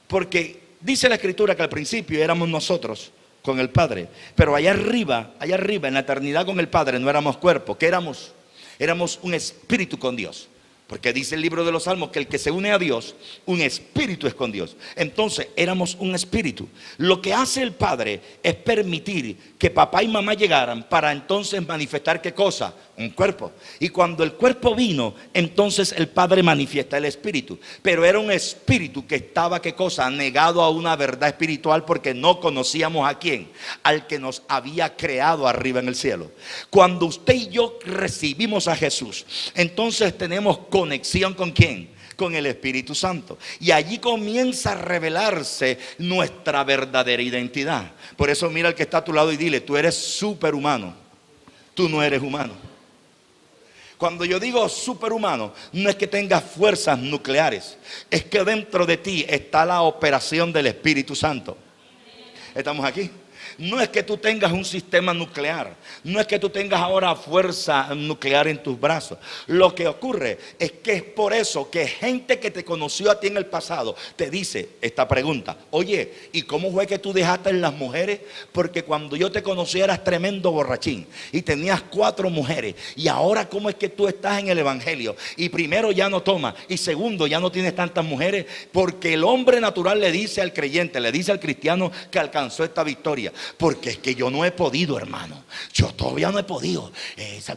Porque dice la Escritura que al principio éramos nosotros con el Padre. Pero allá arriba, en la eternidad con el Padre, no éramos cuerpo. ¿Qué éramos? Éramos un espíritu con Dios. Porque dice el libro de los Salmos que el que se une a Dios, un espíritu es con Dios. Entonces éramos un espíritu. Lo que hace el Padre es permitir que papá y mamá llegaran para entonces manifestar ¿qué cosa? Un cuerpo. Y cuando el cuerpo vino, entonces el Padre manifiesta el espíritu. Pero era un espíritu que estaba ¿qué cosa? Negado a una verdad espiritual, porque no conocíamos a quién, al que nos había creado arriba en el cielo. Cuando usted y yo recibimos a Jesús, entonces tenemos conexión ¿con quién? Con el Espíritu Santo. Y allí comienza a revelarse nuestra verdadera identidad. Por eso mira al que está a tu lado y dile: tú eres superhumano, tú no eres humano. Cuando yo digo superhumano, no es que tengas fuerzas nucleares, es que dentro de ti está la operación del Espíritu Santo. ¿Estamos aquí? No es que tú tengas un sistema nuclear, no es que tú tengas ahora fuerza nuclear en tus brazos. Lo que ocurre es que es por eso que gente que te conoció a ti en el pasado te dice esta pregunta: oye, ¿y cómo fue que tú dejaste las mujeres? Porque cuando yo te conocí eras tremendo borrachín y tenías 4 mujeres, y ahora ¿cómo es que tú estás en el evangelio? Y primero ya no tomas, y segundo ya no tienes tantas mujeres. Porque el hombre natural le dice al creyente, le dice al cristiano que alcanzó esta victoria. Porque es que yo no he podido, hermano. Yo todavía no he podido. Esa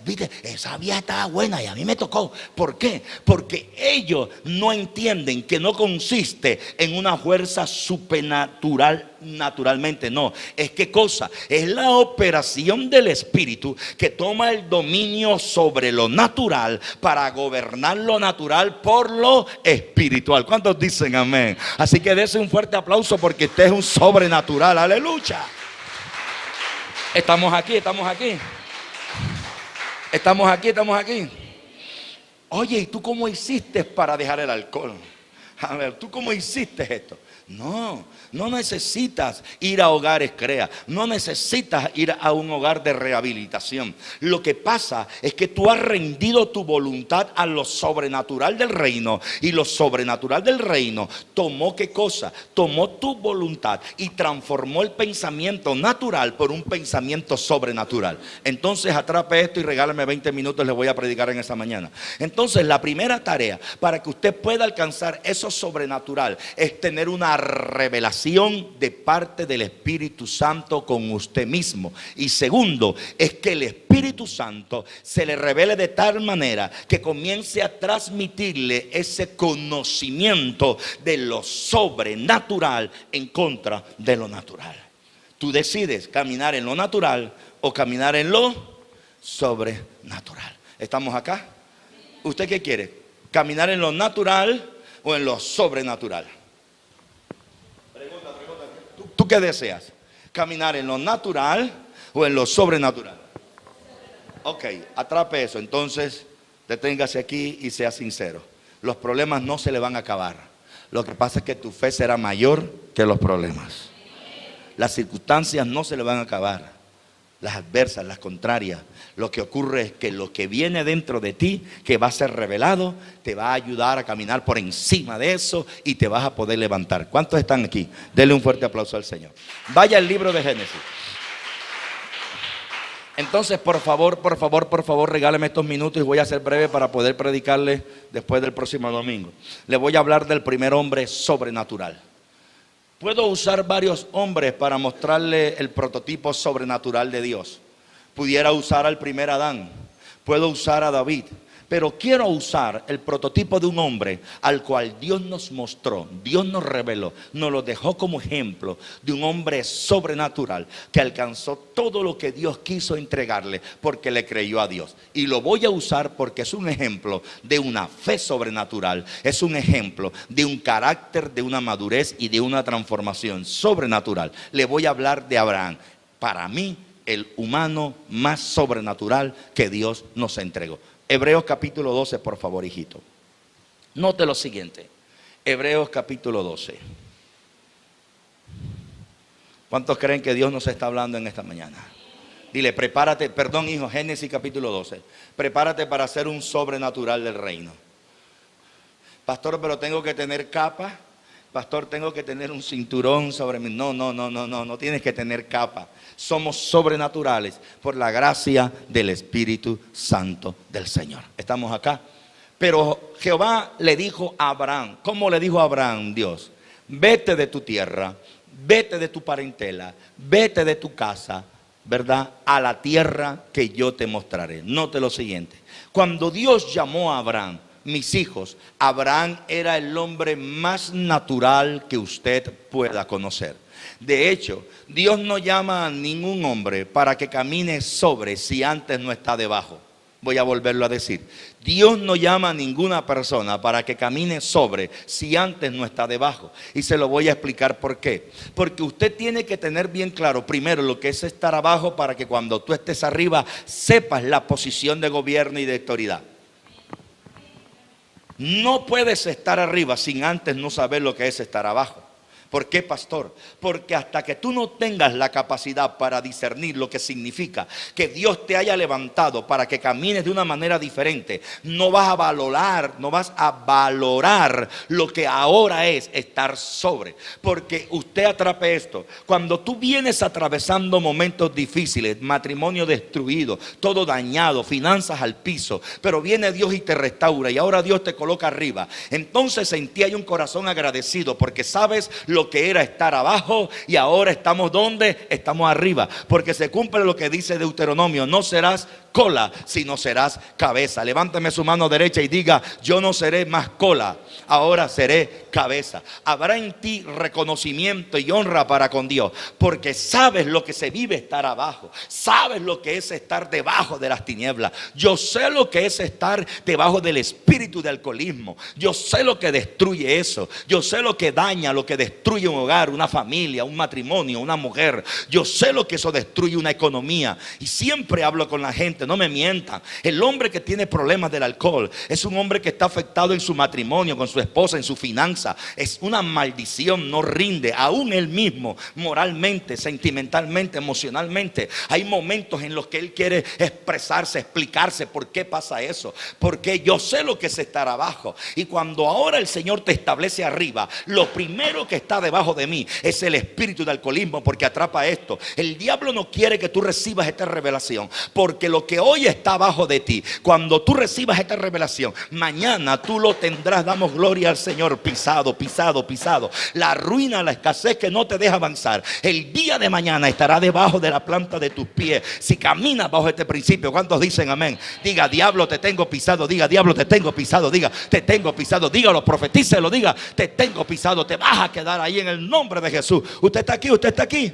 vieja estaba buena y a mí me tocó. ¿Por qué? Porque ellos no entienden que no consiste en una fuerza supernatural naturalmente. No, es ¿qué cosa? Es la operación del Espíritu que toma el dominio sobre lo natural para gobernar lo natural por lo espiritual. ¿Cuántos dicen amén? Así que dése un fuerte aplauso porque usted es un sobrenatural. Aleluya. Estamos aquí, estamos aquí. Estamos aquí, estamos aquí. Oye, ¿y tú cómo hiciste para dejar el alcohol? A ver, ¿tú cómo hiciste esto? No necesitas ir a hogares CREA, no necesitas ir a un hogar de rehabilitación. Lo que pasa es que tú has rendido tu voluntad a lo sobrenatural del reino, y lo sobrenatural del reino tomó ¿qué cosa? Tomó tu voluntad y transformó el pensamiento natural por un pensamiento sobrenatural. Entonces atrape esto y regálame 20 minutos, les voy a predicar en esa mañana. Entonces la primera tarea para que usted pueda alcanzar eso sobrenatural es tener una revelación de parte del Espíritu Santo con usted mismo. Y segundo, es que el Espíritu Santo se le revele de tal manera que comience a transmitirle ese conocimiento de lo sobrenatural en contra de lo natural. Tú decides caminar en lo natural o caminar en lo sobrenatural. ¿Estamos acá? ¿Usted qué quiere? ¿Caminar en lo natural o en lo sobrenatural? ¿Tú qué deseas? ¿Caminar en lo natural o en lo sobrenatural? Ok, atrape eso. Entonces, deténgase aquí y sea sincero. Los problemas no se le van a acabar. Lo que pasa es que tu fe será mayor que los problemas. Las circunstancias no se le van a acabar. Las adversas, las contrarias. Lo que ocurre es que lo que viene dentro de ti, que va a ser revelado, te va a ayudar a caminar por encima de eso y te vas a poder levantar. ¿Cuántos están aquí? Denle un fuerte aplauso al Señor. Vaya al libro de Génesis. Entonces, por favor, regáleme estos minutos y voy a ser breve para poder predicarle después del próximo domingo. Le voy a hablar del primer hombre sobrenatural. Puedo usar varios hombres para mostrarle el prototipo sobrenatural de Dios. Pudiera usar al primer Adán, puedo usar a David, pero quiero usar el prototipo de un hombre al cual Dios nos mostró, Dios nos reveló, nos lo dejó como ejemplo de un hombre sobrenatural que alcanzó todo lo que Dios quiso entregarle porque le creyó a Dios. Y lo voy a usar porque es un ejemplo de una fe sobrenatural, es un ejemplo de un carácter, de una madurez y de una transformación sobrenatural. Le voy a hablar de Abraham. Para mí, el humano más sobrenatural que Dios nos entregó. Hebreos capítulo 12, por favor, hijito. Note lo siguiente. Hebreos capítulo 12. ¿Cuántos creen que Dios nos está hablando en esta mañana? Dile, prepárate, perdón hijo, Génesis capítulo 12. Prepárate para ser un sobrenatural del reino. Pastor, pero tengo que tener capa. Pastor, tengo que tener un cinturón sobre mí. No tienes que tener capa. Somos sobrenaturales por la gracia del Espíritu Santo del Señor. ¿Estamos acá? Pero Jehová le dijo a Abraham, ¿cómo le dijo a Abraham Dios? Vete de tu tierra, vete de tu parentela, vete de tu casa, ¿verdad? A la tierra que yo te mostraré. Note lo siguiente. Cuando Dios llamó a Abraham, mis hijos, Abraham era el hombre más natural que usted pueda conocer. De hecho, Dios no llama a ningún hombre para que camine sobre si antes no está debajo. Voy a volverlo a decir. Dios no llama a ninguna persona para que camine sobre si antes no está debajo. Y se lo voy a explicar por qué. Porque usted tiene que tener bien claro primero lo que es estar abajo, para que cuando tú estés arriba sepas la posición de gobierno y de autoridad. No puedes estar arriba sin antes no saber lo que es estar abajo. ¿Por qué, pastor? Porque hasta que tú no tengas la capacidad para discernir lo que significa que Dios te haya levantado para que camines de una manera diferente, no vas a valorar lo que ahora es estar sobre. Porque usted atrape esto: cuando tú vienes atravesando momentos difíciles, matrimonio destruido, todo dañado, finanzas al piso, pero viene Dios y te restaura, y ahora Dios te coloca arriba, entonces en ti hay un corazón agradecido, porque sabes lo que era estar abajo y ahora estamos ¿dónde? Estamos arriba, porque se cumple lo que dice Deuteronomio: no serás cola, sino serás cabeza. Levántame su mano derecha y diga: yo no seré más cola, ahora seré cabeza. Habrá en ti reconocimiento y honra para con Dios, porque sabes lo que se vive estar abajo, sabes lo que es estar debajo de las tinieblas. Yo sé lo que es estar debajo del espíritu de alcoholismo, yo sé lo que destruye eso, yo sé lo que daña, lo que destruye un hogar, una familia, un matrimonio, una mujer. Yo sé lo que eso destruye una economía, y siempre hablo con la gente: no me mientan. El hombre que tiene problemas del alcohol es un hombre que está afectado en su matrimonio, con su esposa, en su finanza. Es una maldición, no rinde, aún él mismo, moralmente, sentimentalmente, emocionalmente. Hay momentos en los que él quiere expresarse, explicarse por qué pasa eso, porque yo sé lo que es estar abajo. Y cuando ahora el Señor te establece arriba, lo primero que está debajo de mí es el espíritu de alcoholismo, porque atrapa esto. El diablo no quiere que tú recibas esta revelación, porque lo que hoy está abajo de ti, cuando tú recibas esta revelación, mañana tú lo tendrás. Damos gloria al Señor. Pisado. La ruina, la escasez que no te deja avanzar, el día de mañana estará debajo de la planta de tus pies, si caminas bajo este principio. ¿Cuántos dicen amén? Diga: diablo, te tengo pisado. Diga: diablo, te tengo pisado. Diga: te tengo pisado. Dígalo, profetícelo. Diga: te tengo pisado. Te vas a quedar ahí en el nombre de Jesús. Usted está aquí, usted está aquí.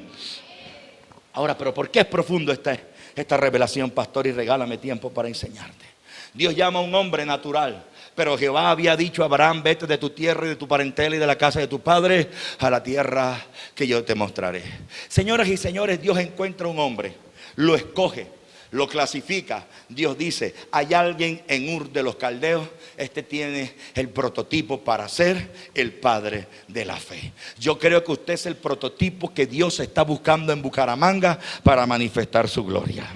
Ahora, pero ¿por qué es profundo esta revelación, pastor? Y regálame tiempo para enseñarte. Dios llama a un hombre natural, pero Jehová había dicho a Abraham: vete de tu tierra y de tu parentela y de la casa de tu padre a la tierra que yo te mostraré. Señoras y señores, Dios encuentra un hombre, lo escoge, lo clasifica. Dios dice: hay alguien en Ur de los Caldeos, este tiene el prototipo para ser el padre de la fe. Yo creo que usted es el prototipo que Dios está buscando en Bucaramanga para manifestar su gloria.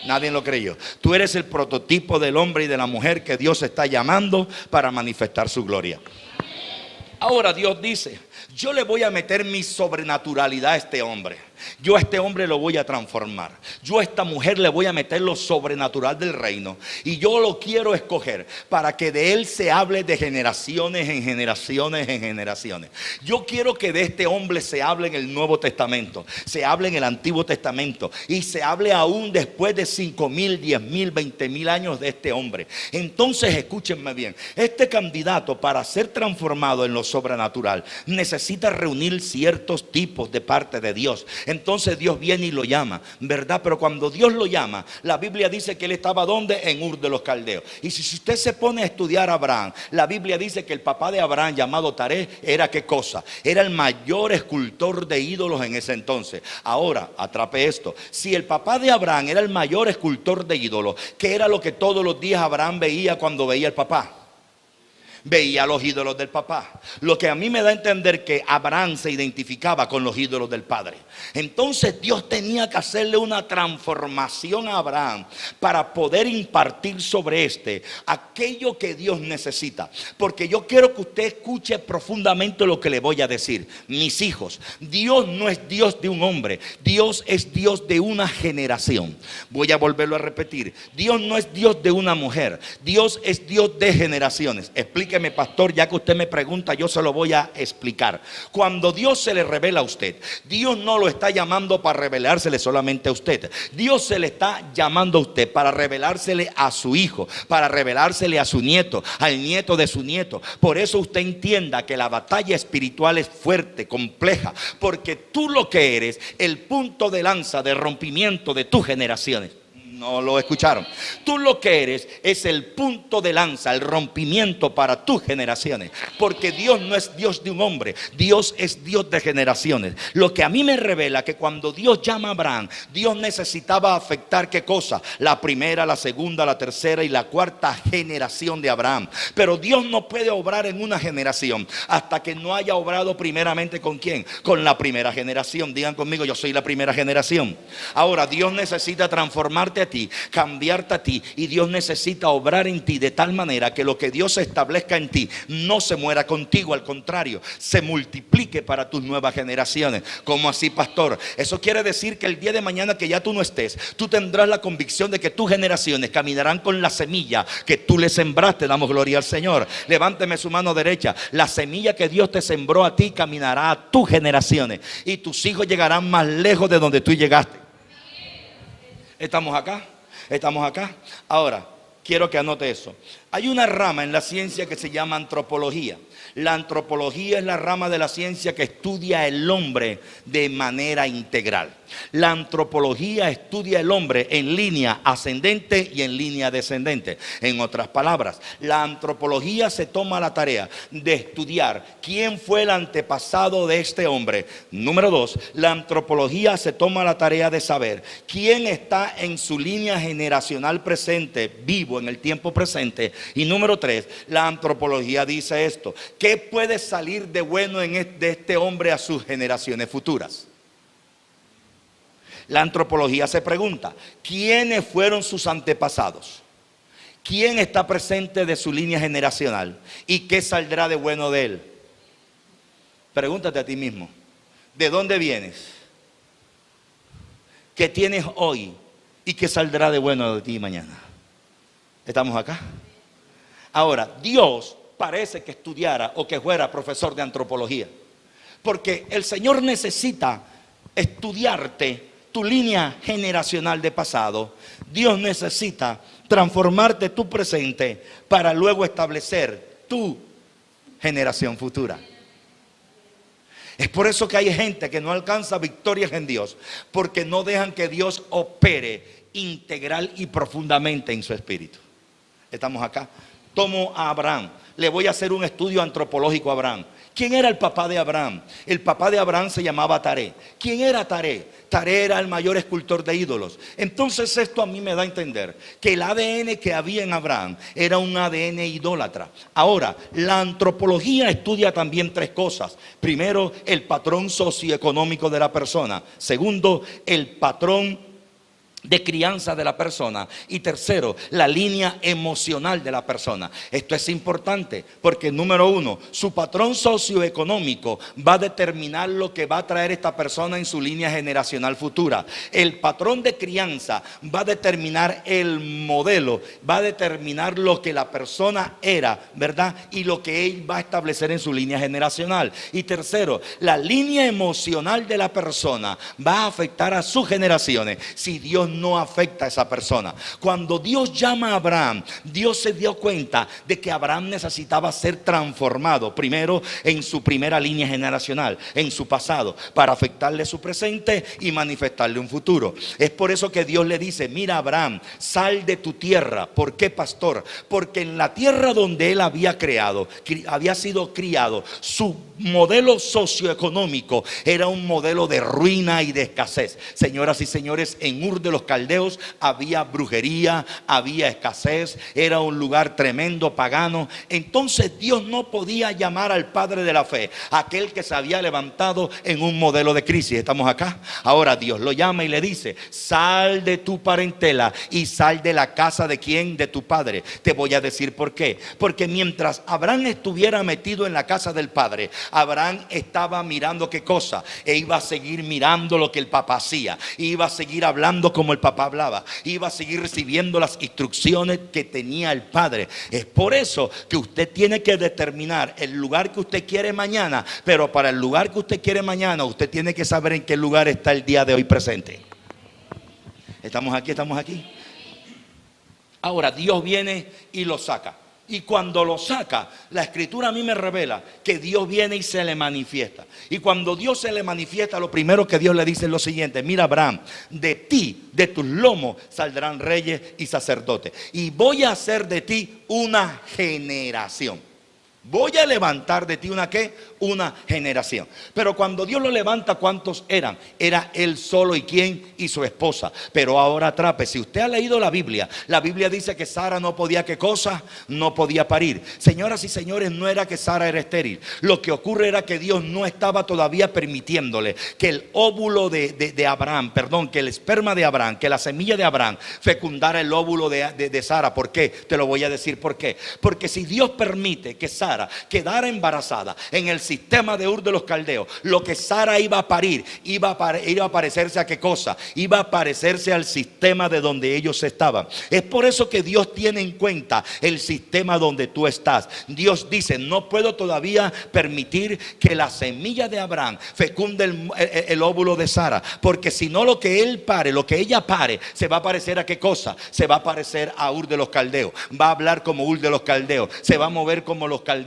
Nadie lo creyó. Tú eres el prototipo del hombre y de la mujer que Dios está llamando para manifestar su gloria. Ahora Dios dice: yo le voy a meter mi sobrenaturalidad a este hombre. Yo a este hombre lo voy a transformar. Yo a esta mujer le voy a meter lo sobrenatural del reino. Y yo lo quiero escoger para que de él se hable de generaciones en generaciones en generaciones. Yo quiero que de este hombre se hable en el Nuevo Testamento, se hable en el Antiguo Testamento, y se hable aún después de 5,000, 10,000, 20,000 años de este hombre. Entonces escúchenme bien: este candidato, para ser transformado en lo sobrenatural, necesita reunir ciertos tipos de parte de Dios. Entonces Dios viene y lo llama, ¿verdad? Pero cuando Dios lo llama, la Biblia dice que él estaba ¿dónde? En Ur de los Caldeos. Y si usted se pone a estudiar a Abraham, la Biblia dice que el papá de Abraham, llamado Taré, era ¿qué cosa? Era el mayor escultor de ídolos en ese entonces. Ahora, atrape esto: si el papá de Abraham era el mayor escultor de ídolos, ¿qué era lo que todos los días Abraham veía cuando veía al papá? veía los ídolos del papá. Lo que a mí me da a entender que Abraham se identificaba con los ídolos del padre. Entonces Dios tenía que hacerle una transformación a Abraham para poder impartir sobre aquello que Dios necesita. Porque yo quiero que usted escuche profundamente lo que le voy a decir. Mis hijos, Dios no es Dios de un hombre, Dios es Dios de una generación. Voy a volverlo a repetir. Dios no es Dios de una mujer, Dios es Dios de generaciones. Explíqueme, pastor, ya que usted me pregunta, yo se lo voy a explicar. Cuando Dios se le revela a usted, Dios no lo está llamando para revelársele solamente a usted. Dios se le está llamando a usted para revelársele a su hijo, para revelársele a su nieto, al nieto de su nieto. Por eso usted entienda que la batalla espiritual es fuerte, compleja, porque tú lo que eres, el punto de lanza de rompimiento de tus generaciones. No lo escucharon. Tú lo que eres es el punto de lanza, el rompimiento para tus generaciones. Porque Dios no es Dios de un hombre, Dios es Dios de generaciones. Lo que a mí me revela que cuando Dios llama a Abraham, Dios necesitaba afectar ¿qué cosa? La primera, la segunda, la tercera y la cuarta generación de Abraham. Pero Dios no puede obrar en una generación hasta que no haya obrado primeramente ¿con quién? Con la primera generación. Digan conmigo, yo soy la primera generación. Ahora Dios necesita transformarte a ti, cambiarte a ti, y Dios necesita obrar en ti de tal manera que lo que Dios establezca en ti no se muera contigo, al contrario, se multiplique para tus nuevas generaciones. ¿Cómo así, pastor? Eso quiere decir que el día de mañana que ya tú no estés, tú tendrás la convicción de que tus generaciones caminarán con la semilla que tú le sembraste. Damos gloria al Señor. Levánteme su mano derecha. La semilla que Dios te sembró a ti caminará a tus generaciones, y tus hijos llegarán más lejos de donde tú llegaste. ¿Estamos acá? ¿Estamos acá? Ahora, quiero que anote eso. Hay una rama en la ciencia que se llama antropología. La antropología es la rama de la ciencia que estudia el hombre de manera integral. La antropología estudia el hombre en línea ascendente y en línea descendente. En otras palabras, la antropología se toma la tarea de estudiar quién fue el antepasado de este hombre. Número 2, la antropología se toma la tarea de saber quién está en su línea generacional presente, vivo en el tiempo presente. Y número 3, la antropología dice esto: ¿qué puede salir de bueno de este hombre a sus generaciones futuras? La antropología se pregunta: ¿quiénes fueron sus antepasados? ¿Quién está presente de su línea generacional? ¿Y qué saldrá de bueno de él? Pregúntate a ti mismo: ¿de dónde vienes? ¿Qué tienes hoy? ¿Y qué saldrá de bueno de ti mañana? ¿Estamos acá? Ahora, Dios parece que estudiara o que fuera profesor de antropología, porque el Señor necesita estudiarte tu línea generacional de pasado. Dios necesita transformarte tu presente para luego establecer tu generación futura. Es por eso que hay gente que no alcanza victorias en Dios, porque no dejan que Dios opere integral y profundamente en su espíritu. ¿Estamos acá? Tomo a Abraham. Le voy a hacer un estudio antropológico a Abraham. ¿Quién era el papá de Abraham? El papá de Abraham se llamaba Taré. ¿Quién era Taré? Taré era el mayor escultor de ídolos. Entonces esto a mí me da a entender que el ADN que había en Abraham era un ADN idólatra. Ahora, la antropología estudia también 3 cosas. Primero, el patrón socioeconómico de la persona. Segundo, el patrón de crianza de la persona. Y tercero, la línea emocional de la persona. Esto es importante porque, número 1, su patrón socioeconómico va a determinar lo que va a traer esta persona en su línea generacional futura. El patrón de crianza va a determinar el modelo, va a determinar lo que la persona era, ¿verdad? Y lo que él va a establecer en su línea generacional. Y tercero, la línea emocional de la persona va a afectar a sus generaciones si Dios no afecta a esa persona. Cuando Dios llama a Abraham, Dios se dio cuenta de que Abraham necesitaba ser transformado primero en su primera línea generacional, en su pasado, para afectarle su presente y manifestarle un futuro. Es por eso que Dios le dice: mira, Abraham, sal de tu tierra. ¿Por qué, pastor? Porque en la tierra donde él había sido criado, su modelo socioeconómico era un modelo de ruina y de escasez. Señoras y señores, en Ur de los los Caldeos había brujería, había escasez, era un lugar tremendo, pagano. Entonces Dios no podía llamar al padre de la fe, aquel que se había levantado en un modelo de crisis. ¿Estamos acá? Ahora Dios lo llama y le dice: sal de tu parentela y sal de la casa de ¿quién? De tu padre. Te voy a decir por qué. Porque mientras Abraham estuviera metido en la casa del padre, Abraham estaba mirando qué cosa, e iba a seguir mirando lo que el papá hacía, iba a seguir hablando como el papá hablaba, iba a seguir recibiendo las instrucciones que tenía el padre. Es por eso que usted tiene que determinar el lugar que usted quiere mañana, pero para el lugar que usted quiere mañana, usted tiene que saber en qué lugar está el día de hoy presente. ¿Estamos aquí? ¿Estamos aquí? Ahora Dios viene y lo saca. Y cuando lo saca, la escritura a mí me revela que Dios viene y se le manifiesta. Y cuando Dios se le manifiesta, lo primero que Dios le dice es lo siguiente: mira, Abraham, de ti, de tus lomos saldrán reyes y sacerdotes, y voy a hacer de ti una generación. Voy a levantar de ti una ¿qué? Una generación. Pero cuando Dios lo levanta, ¿cuántos eran? Era él solo y quién, y su esposa. Pero ahora atrape, si usted ha leído la Biblia dice que Sara no podía, ¿qué cosa? No podía parir. Señoras y señores, no era que Sara era estéril. Lo que ocurre era que Dios no estaba todavía permitiéndole que el óvulo de Abraham, perdón, que el esperma de Abraham, que la semilla de Abraham fecundara el óvulo de Sara. ¿Por qué? Te lo voy a decir por qué. Porque si Dios permite que Sara quedara embarazada en el sistema de Ur de los Caldeos, lo que Sara iba a parir iba a parecerse a qué cosa, iba a parecerse al sistema de donde ellos estaban. Es por eso que Dios tiene en cuenta el sistema donde tú estás. Dios dice: no puedo todavía permitir que la semilla de Abraham fecunde el óvulo de Sara, porque si no, lo que él pare, lo que ella pare, se va a parecer a qué cosa, se va a parecer a Ur de los Caldeos, va a hablar como Ur de los Caldeos, se va a mover como los caldeos.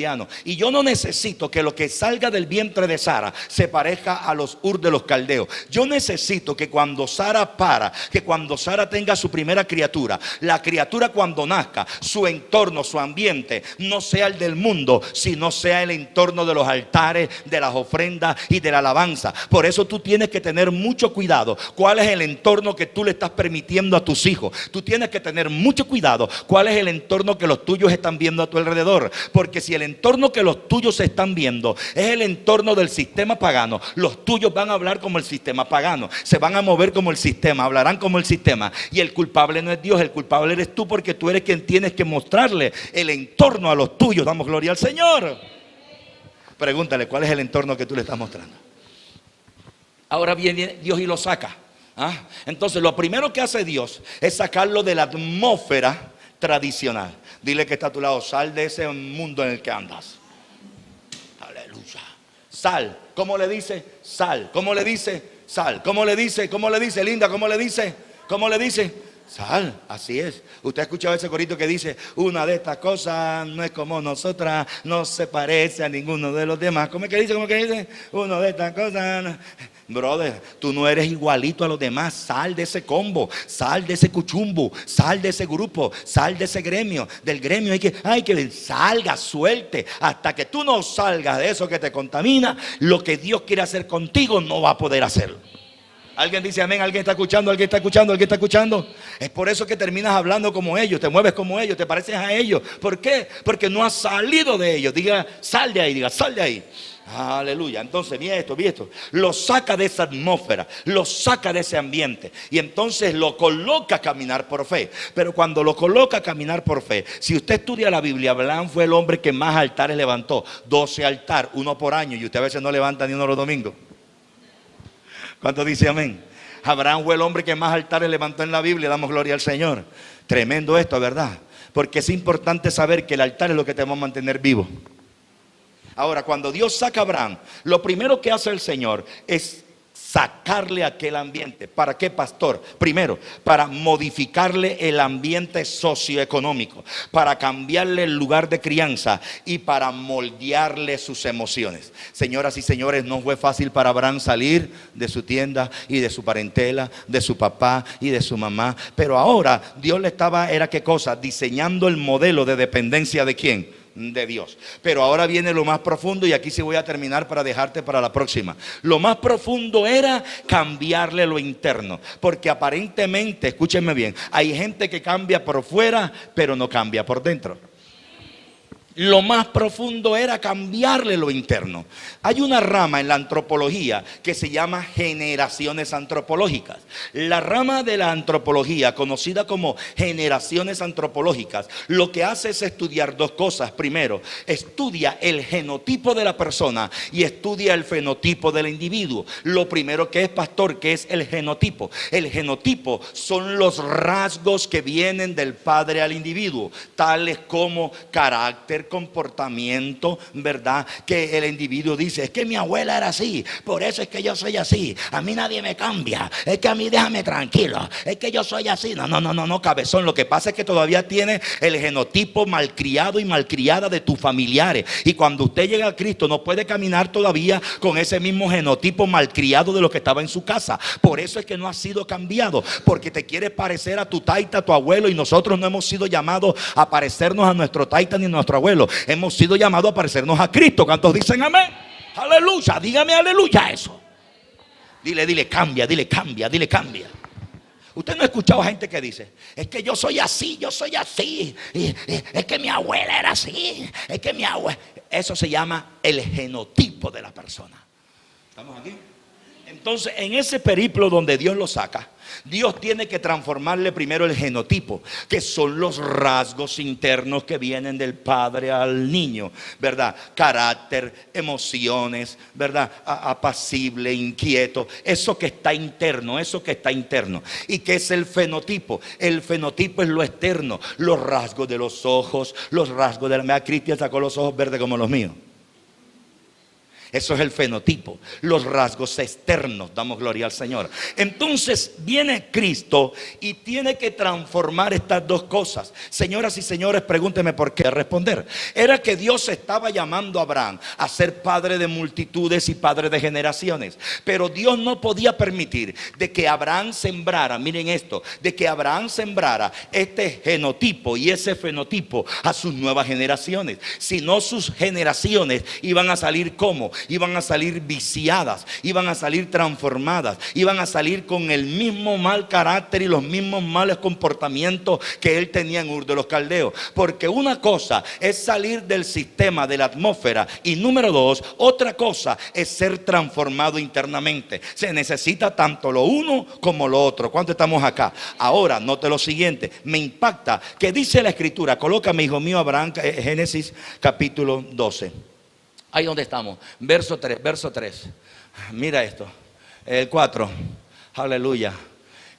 Y yo no necesito que lo que salga del vientre de Sara se parezca a los Ur de los Caldeos. Yo necesito que cuando Sara que cuando Sara tenga su primera criatura, la criatura cuando nazca, su entorno, su ambiente, no sea el del mundo, sino sea el entorno de los altares, de las ofrendas y de la alabanza. Por eso tú tienes que tener mucho cuidado. ¿Cuál es el entorno que tú le estás permitiendo a tus hijos? Tú tienes que tener mucho cuidado. ¿Cuál es el entorno que los tuyos están viendo a tu alrededor? Porque si el entorno que los tuyos están viendo es el entorno del sistema pagano, los tuyos van a hablar como el sistema pagano, se van a mover como el sistema, hablarán como el sistema. Y el culpable no es Dios, el culpable eres tú, porque tú eres quien tienes que mostrarle el entorno a los tuyos. Damos gloria al Señor. Pregúntale, ¿cuál es el entorno que tú le estás mostrando? Ahora viene Dios y lo saca. Entonces lo primero que hace Dios es sacarlo de la atmósfera tradicional. Dile que está a tu lado: sal de ese mundo en el que andas. Aleluya. Sal. ¿Cómo le dice? Sal. ¿Cómo le dice? Sal. ¿Cómo le dice? ¿Cómo le dice, linda? ¿Cómo le dice? ¿Cómo le dice? Sal. Así es. Usted ha escuchado ese corito que dice: una de estas cosas no es como nosotras, no se parece a ninguno de los demás. ¿Cómo es que dice? ¿Cómo es que dice? Una de estas cosas no. Brother, tú no eres igualito a los demás. Sal de ese combo, sal de ese cuchumbo, sal de ese grupo, sal de ese gremio. Del gremio hay que salga, suelte. Hasta que tú no salgas de eso que te contamina, lo que Dios quiere hacer contigo no va a poder hacerlo. Alguien dice amén. Alguien está escuchando, alguien está escuchando, alguien está escuchando. Es por eso que terminas hablando como ellos, te mueves como ellos, te pareces a ellos. ¿Por qué? Porque no has salido de ellos. Diga, sal de ahí, diga, sal de ahí. Aleluya. Entonces, vi esto. Lo saca de esa atmósfera, lo saca de ese ambiente, y entonces lo coloca a caminar por fe. Pero cuando lo coloca a caminar por fe, si usted estudia la Biblia, Abraham fue el hombre que más altares levantó. 12 altares, uno por año, y usted a veces no levanta ni uno los domingos. ¿Cuánto dice amén? Abraham fue el hombre que más altares levantó en la Biblia. Damos gloria al Señor. Tremendo esto, ¿verdad? Porque es importante saber que el altar es lo que te va a mantener vivo. Ahora, cuando Dios saca a Abraham, lo primero que hace el Señor es sacarle aquel ambiente. ¿Para qué, pastor? Primero, para modificarle el ambiente socioeconómico, para cambiarle el lugar de crianza y para moldearle sus emociones. Señoras y señores, no fue fácil para Abraham salir de su tienda y de su parentela, de su papá y de su mamá. Pero ahora Dios le estaba, ¿era qué cosa? Diseñando el modelo de dependencia de ¿quién? de Dios. Pero ahora viene lo más profundo, y aquí sí voy a terminar para dejarte para la próxima. Lo más profundo era cambiarle lo interno, porque aparentemente, escúchenme bien, hay gente que cambia por fuera pero no cambia por dentro. Lo más profundo era cambiarle lo interno. Hay una rama en la antropología que se llama generaciones antropológicas. La rama de la antropología, conocida como generaciones antropológicas, lo que hace es estudiar dos cosas. Primero, estudia el genotipo de la persona y estudia el fenotipo del individuo. Lo primero que es, pastor, ¿qué es el genotipo? El genotipo son los rasgos que vienen del padre al individuo, tales como carácter, comportamiento, ¿verdad? Que el individuo dice: es que mi abuela era así, por eso es que yo soy así, a mí nadie me cambia, es que a mí déjame tranquilo, es que yo soy así. No, cabezón, lo que pasa es que todavía tiene el genotipo malcriado y malcriada de tus familiares, y cuando usted llega a Cristo no puede caminar todavía con ese mismo genotipo malcriado de lo que estaba en su casa. Por eso es que no ha sido cambiado, porque te quieres parecer a tu taita, a tu abuelo, y nosotros no hemos sido llamados a parecernos a nuestro taita ni a nuestro abuelo. Hemos sido llamados a parecernos a Cristo. ¿Cuántos dicen amén? Aleluya, dígame aleluya a eso. Dile cambia, dile cambia, dile cambia. Usted no ha escuchado a gente que dice: es que yo soy así, es que mi abuela era así, es que mi abuela. Eso se llama el genotipo de la persona. ¿Estamos aquí? Entonces, en ese periplo donde Dios lo saca, Dios tiene que transformarle primero el genotipo, que son los rasgos internos que vienen del padre al niño, ¿verdad? Carácter, emociones, ¿verdad? Apacible, inquieto, eso que está interno, ¿Y qué es el fenotipo? El fenotipo es lo externo, los rasgos de los ojos, los rasgos de la... Mira, Cristian sacó los ojos verdes como los míos. Eso es el fenotipo, los rasgos externos. Damos gloria al Señor. Entonces viene Cristo y tiene que transformar estas dos cosas. Señoras y señores, pregúnteme por qué responder. Era que Dios estaba llamando a Abraham a ser padre de multitudes y padre de generaciones. Pero Dios no podía permitir de que Abraham sembrara, miren esto, de que Abraham sembrara este genotipo y ese fenotipo a sus nuevas generaciones. Si no, sus generaciones iban a salir como... iban a salir viciadas, iban a salir transformadas, iban a salir con el mismo mal carácter y los mismos malos comportamientos que él tenía en Ur de los Caldeos. Porque una cosa es salir del sistema, de la atmósfera, y número dos, otra cosa es ser transformado internamente. Se necesita tanto lo uno como lo otro. ¿Cuánto estamos acá? Ahora, note lo siguiente, me impacta que dice la escritura, colócame, hijo mío, Abraham, Génesis capítulo 12. Ahí donde estamos, verso 3. Mira esto, el 4, aleluya.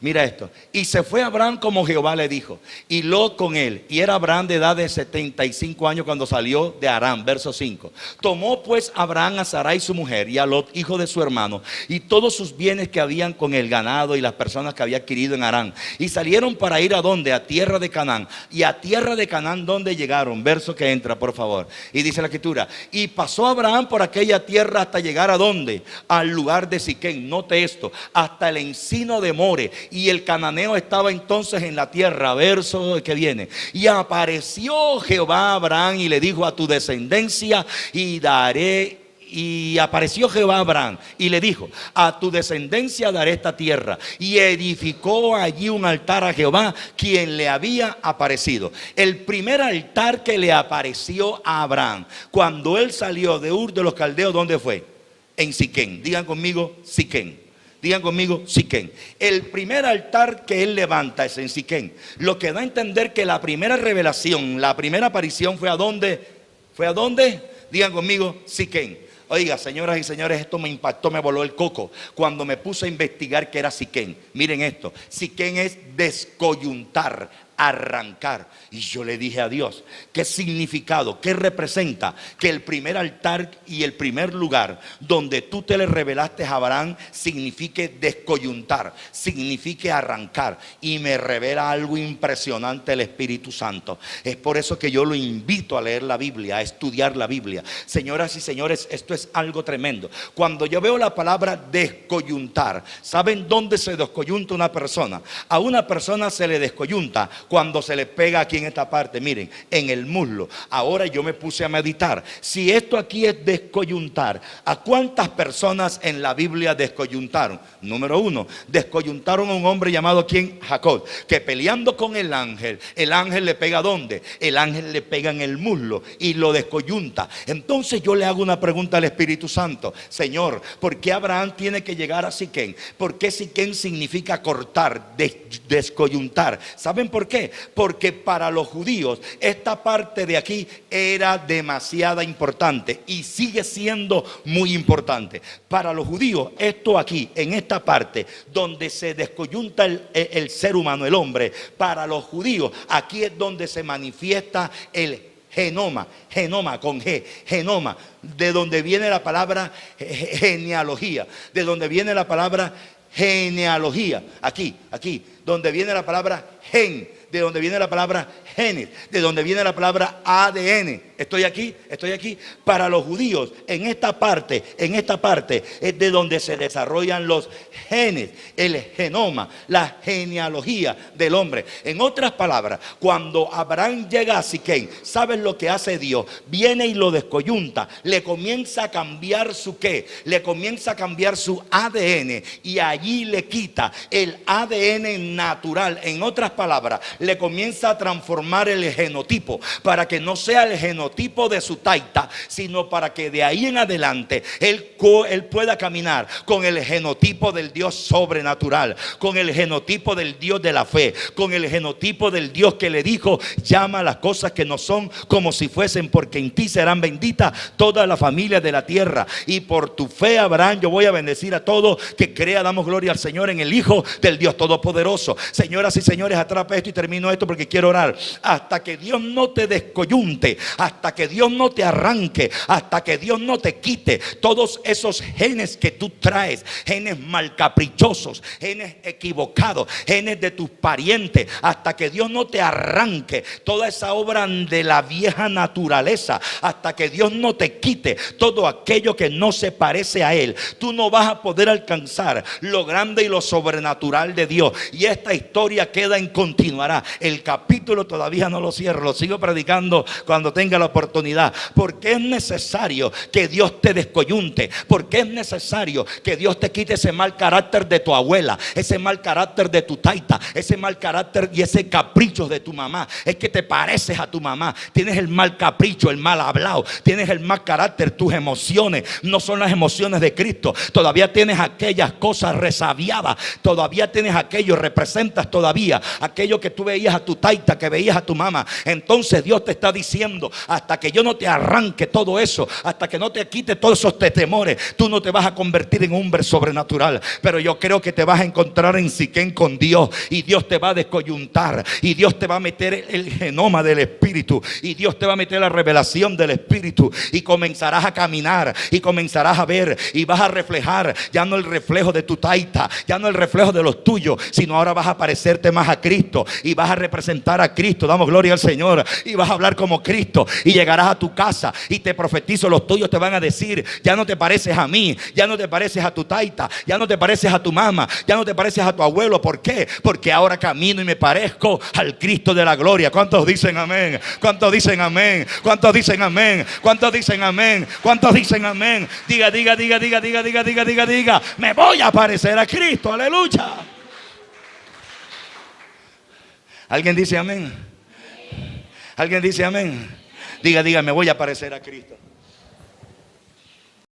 Mira esto: y se fue Abraham como Jehová le dijo, y Lot con él, y era Abraham de edad de 75 años cuando salió de Harán. Verso 5. Tomó pues Abraham a Sarai su mujer, y a Lot hijo de su hermano, y todos sus bienes que habían con el ganado y las personas que había adquirido en Harán, y salieron para ir a donde, a tierra de Canaán. Y a tierra de Canaán, ¿dónde llegaron? Verso que entra, por favor. Y dice la escritura: y pasó Abraham por aquella tierra hasta llegar a ¿dónde? Al lugar de Siquén. Note esto: hasta el encino de More. Y el cananeo estaba entonces en la tierra. Verso que viene: y apareció Jehová a Abraham y le dijo: a tu descendencia y daré. Y apareció Jehová a Abraham y le dijo: a tu descendencia daré esta tierra. Y edificó allí un altar a Jehová, quien le había aparecido. El primer altar que le apareció a Abraham cuando él salió de Ur de los Caldeos, ¿dónde fue? En Siquén. Digan conmigo, Siquén. Digan conmigo, Siquén. El primer altar que él levanta es en Siquén. Lo que da a entender que la primera revelación, la primera aparición fue ¿a dónde? ¿Fue a dónde? Digan conmigo, Siquén. Oiga, señoras y señores, esto me impactó, me voló el coco cuando me puse a investigar qué era Siquén. Miren esto: Siquén es descoyuntar, arrancar. Y yo le dije a Dios: ¿qué significado, qué representa que el primer altar y el primer lugar donde tú te le revelaste a Abraham signifique descoyuntar, signifique arrancar? Y me revela algo impresionante el Espíritu Santo. Es por eso que yo lo invito a leer la Biblia, a estudiar la Biblia. Señoras y señores, esto es algo tremendo. Cuando yo veo la palabra descoyuntar, ¿saben dónde se descoyunta una persona? A una persona se le descoyunta cuando se le pega aquí en esta parte, miren, en el muslo. Ahora yo me puse a meditar. Si esto aquí es descoyuntar, ¿a cuántas personas en la Biblia descoyuntaron? Número uno, descoyuntaron a un hombre llamado ¿quién? Jacob, que peleando con el ángel le pega ¿dónde? El ángel le pega en el muslo y lo descoyunta. Entonces yo le hago una pregunta al Espíritu Santo: Señor, ¿por qué Abraham tiene que llegar a Siquén? ¿Por qué Siquén significa cortar, descoyuntar? ¿Saben por qué? Porque para los judíos esta parte de aquí era demasiado importante y sigue siendo muy importante. Para los judíos esto aquí, en esta parte donde se descoyunta el ser humano, el hombre, para los judíos aquí es donde se manifiesta el genoma con G, genoma, de donde viene la palabra genealogía, de donde viene la palabra genealogía, aquí, donde viene la palabra gen, de donde viene la palabra genes, de donde viene la palabra ADN. Estoy aquí. Para los judíos, en esta parte es de donde se desarrollan los genes, el genoma, la genealogía del hombre. En otras palabras, cuando Abraham llega a Siquén, ¿sabes lo que hace Dios? Viene y lo descoyunta, le comienza a cambiar su qué, le comienza a cambiar su ADN y allí le quita el ADN natural. En otras palabras, le comienza a transformar el genotipo para que no sea el genotipo de su taita, sino para que de ahí en adelante él pueda caminar con el genotipo del Dios sobrenatural, con el genotipo del Dios de la fe, con el genotipo del Dios que le dijo: llama las cosas que no son como si fuesen, porque en ti serán benditas todas las familias de la tierra. Y por tu fe, Abraham, yo voy a bendecir a todos que crea. Damos gloria al Señor en el Hijo del Dios Todopoderoso. Señoras y señores, atrapa esto y termino esto porque quiero orar. Hasta que Dios no te descoyunte, hasta que Dios no te arranque, hasta que Dios no te quite todos esos genes que tú traes, genes malcaprichosos, genes equivocados, genes de tus parientes, hasta que Dios no te arranque toda esa obra de la vieja naturaleza, hasta que Dios no te quite todo aquello que no se parece a Él, tú no vas a poder alcanzar lo grande y lo sobrenatural de Dios. Y esta historia queda en continuará. El capítulo todavía no lo cierro, lo sigo predicando cuando tenga la oportunidad, porque es necesario que Dios te descoyunte, porque es necesario que Dios te quite ese mal carácter de tu abuela, ese mal carácter de tu taita, ese mal carácter y ese capricho de tu mamá. Es que te pareces a tu mamá, tienes el mal capricho, el mal hablado, tienes el mal carácter. Tus emociones no son las emociones de Cristo, todavía tienes aquellas cosas resabiadas, todavía tienes aquello, representas todavía aquello que tú veías a tu taita, que veías a tu mamá. Entonces Dios te está diciendo: hasta que yo no te arranque todo eso, hasta que no te quite todos esos temores, tú no te vas a convertir en un hombre sobrenatural. Pero yo creo que te vas a encontrar en Siquén con Dios, y Dios te va a descoyuntar, y Dios te va a meter el genoma del Espíritu, y Dios te va a meter la revelación del Espíritu, y comenzarás a caminar, y comenzarás a ver, y vas a reflejar ya no el reflejo de tu taita, ya no el reflejo de los tuyos, sino ahora vas a parecerte más a Cristo, y vas a representar a Cristo. Damos gloria al Señor. Y vas a hablar como Cristo, y llegarás a tu casa, y te profetizo, los tuyos te van a decir: ya no te pareces a mí, ya no te pareces a tu taita, ya no te pareces a tu mamá, ya no te pareces a tu abuelo. ¿Por qué? Porque ahora camino y me parezco al Cristo de la gloria. ¿Cuántos dicen amén? ¿Cuántos dicen amén? ¿Cuántos dicen amén? ¿Cuántos dicen amén? ¿Cuántos dicen amén? Diga: me voy a parecer a Cristo. Aleluya. ¿Alguien dice amén? ¿Alguien dice amén? Diga: me voy a parecer a Cristo.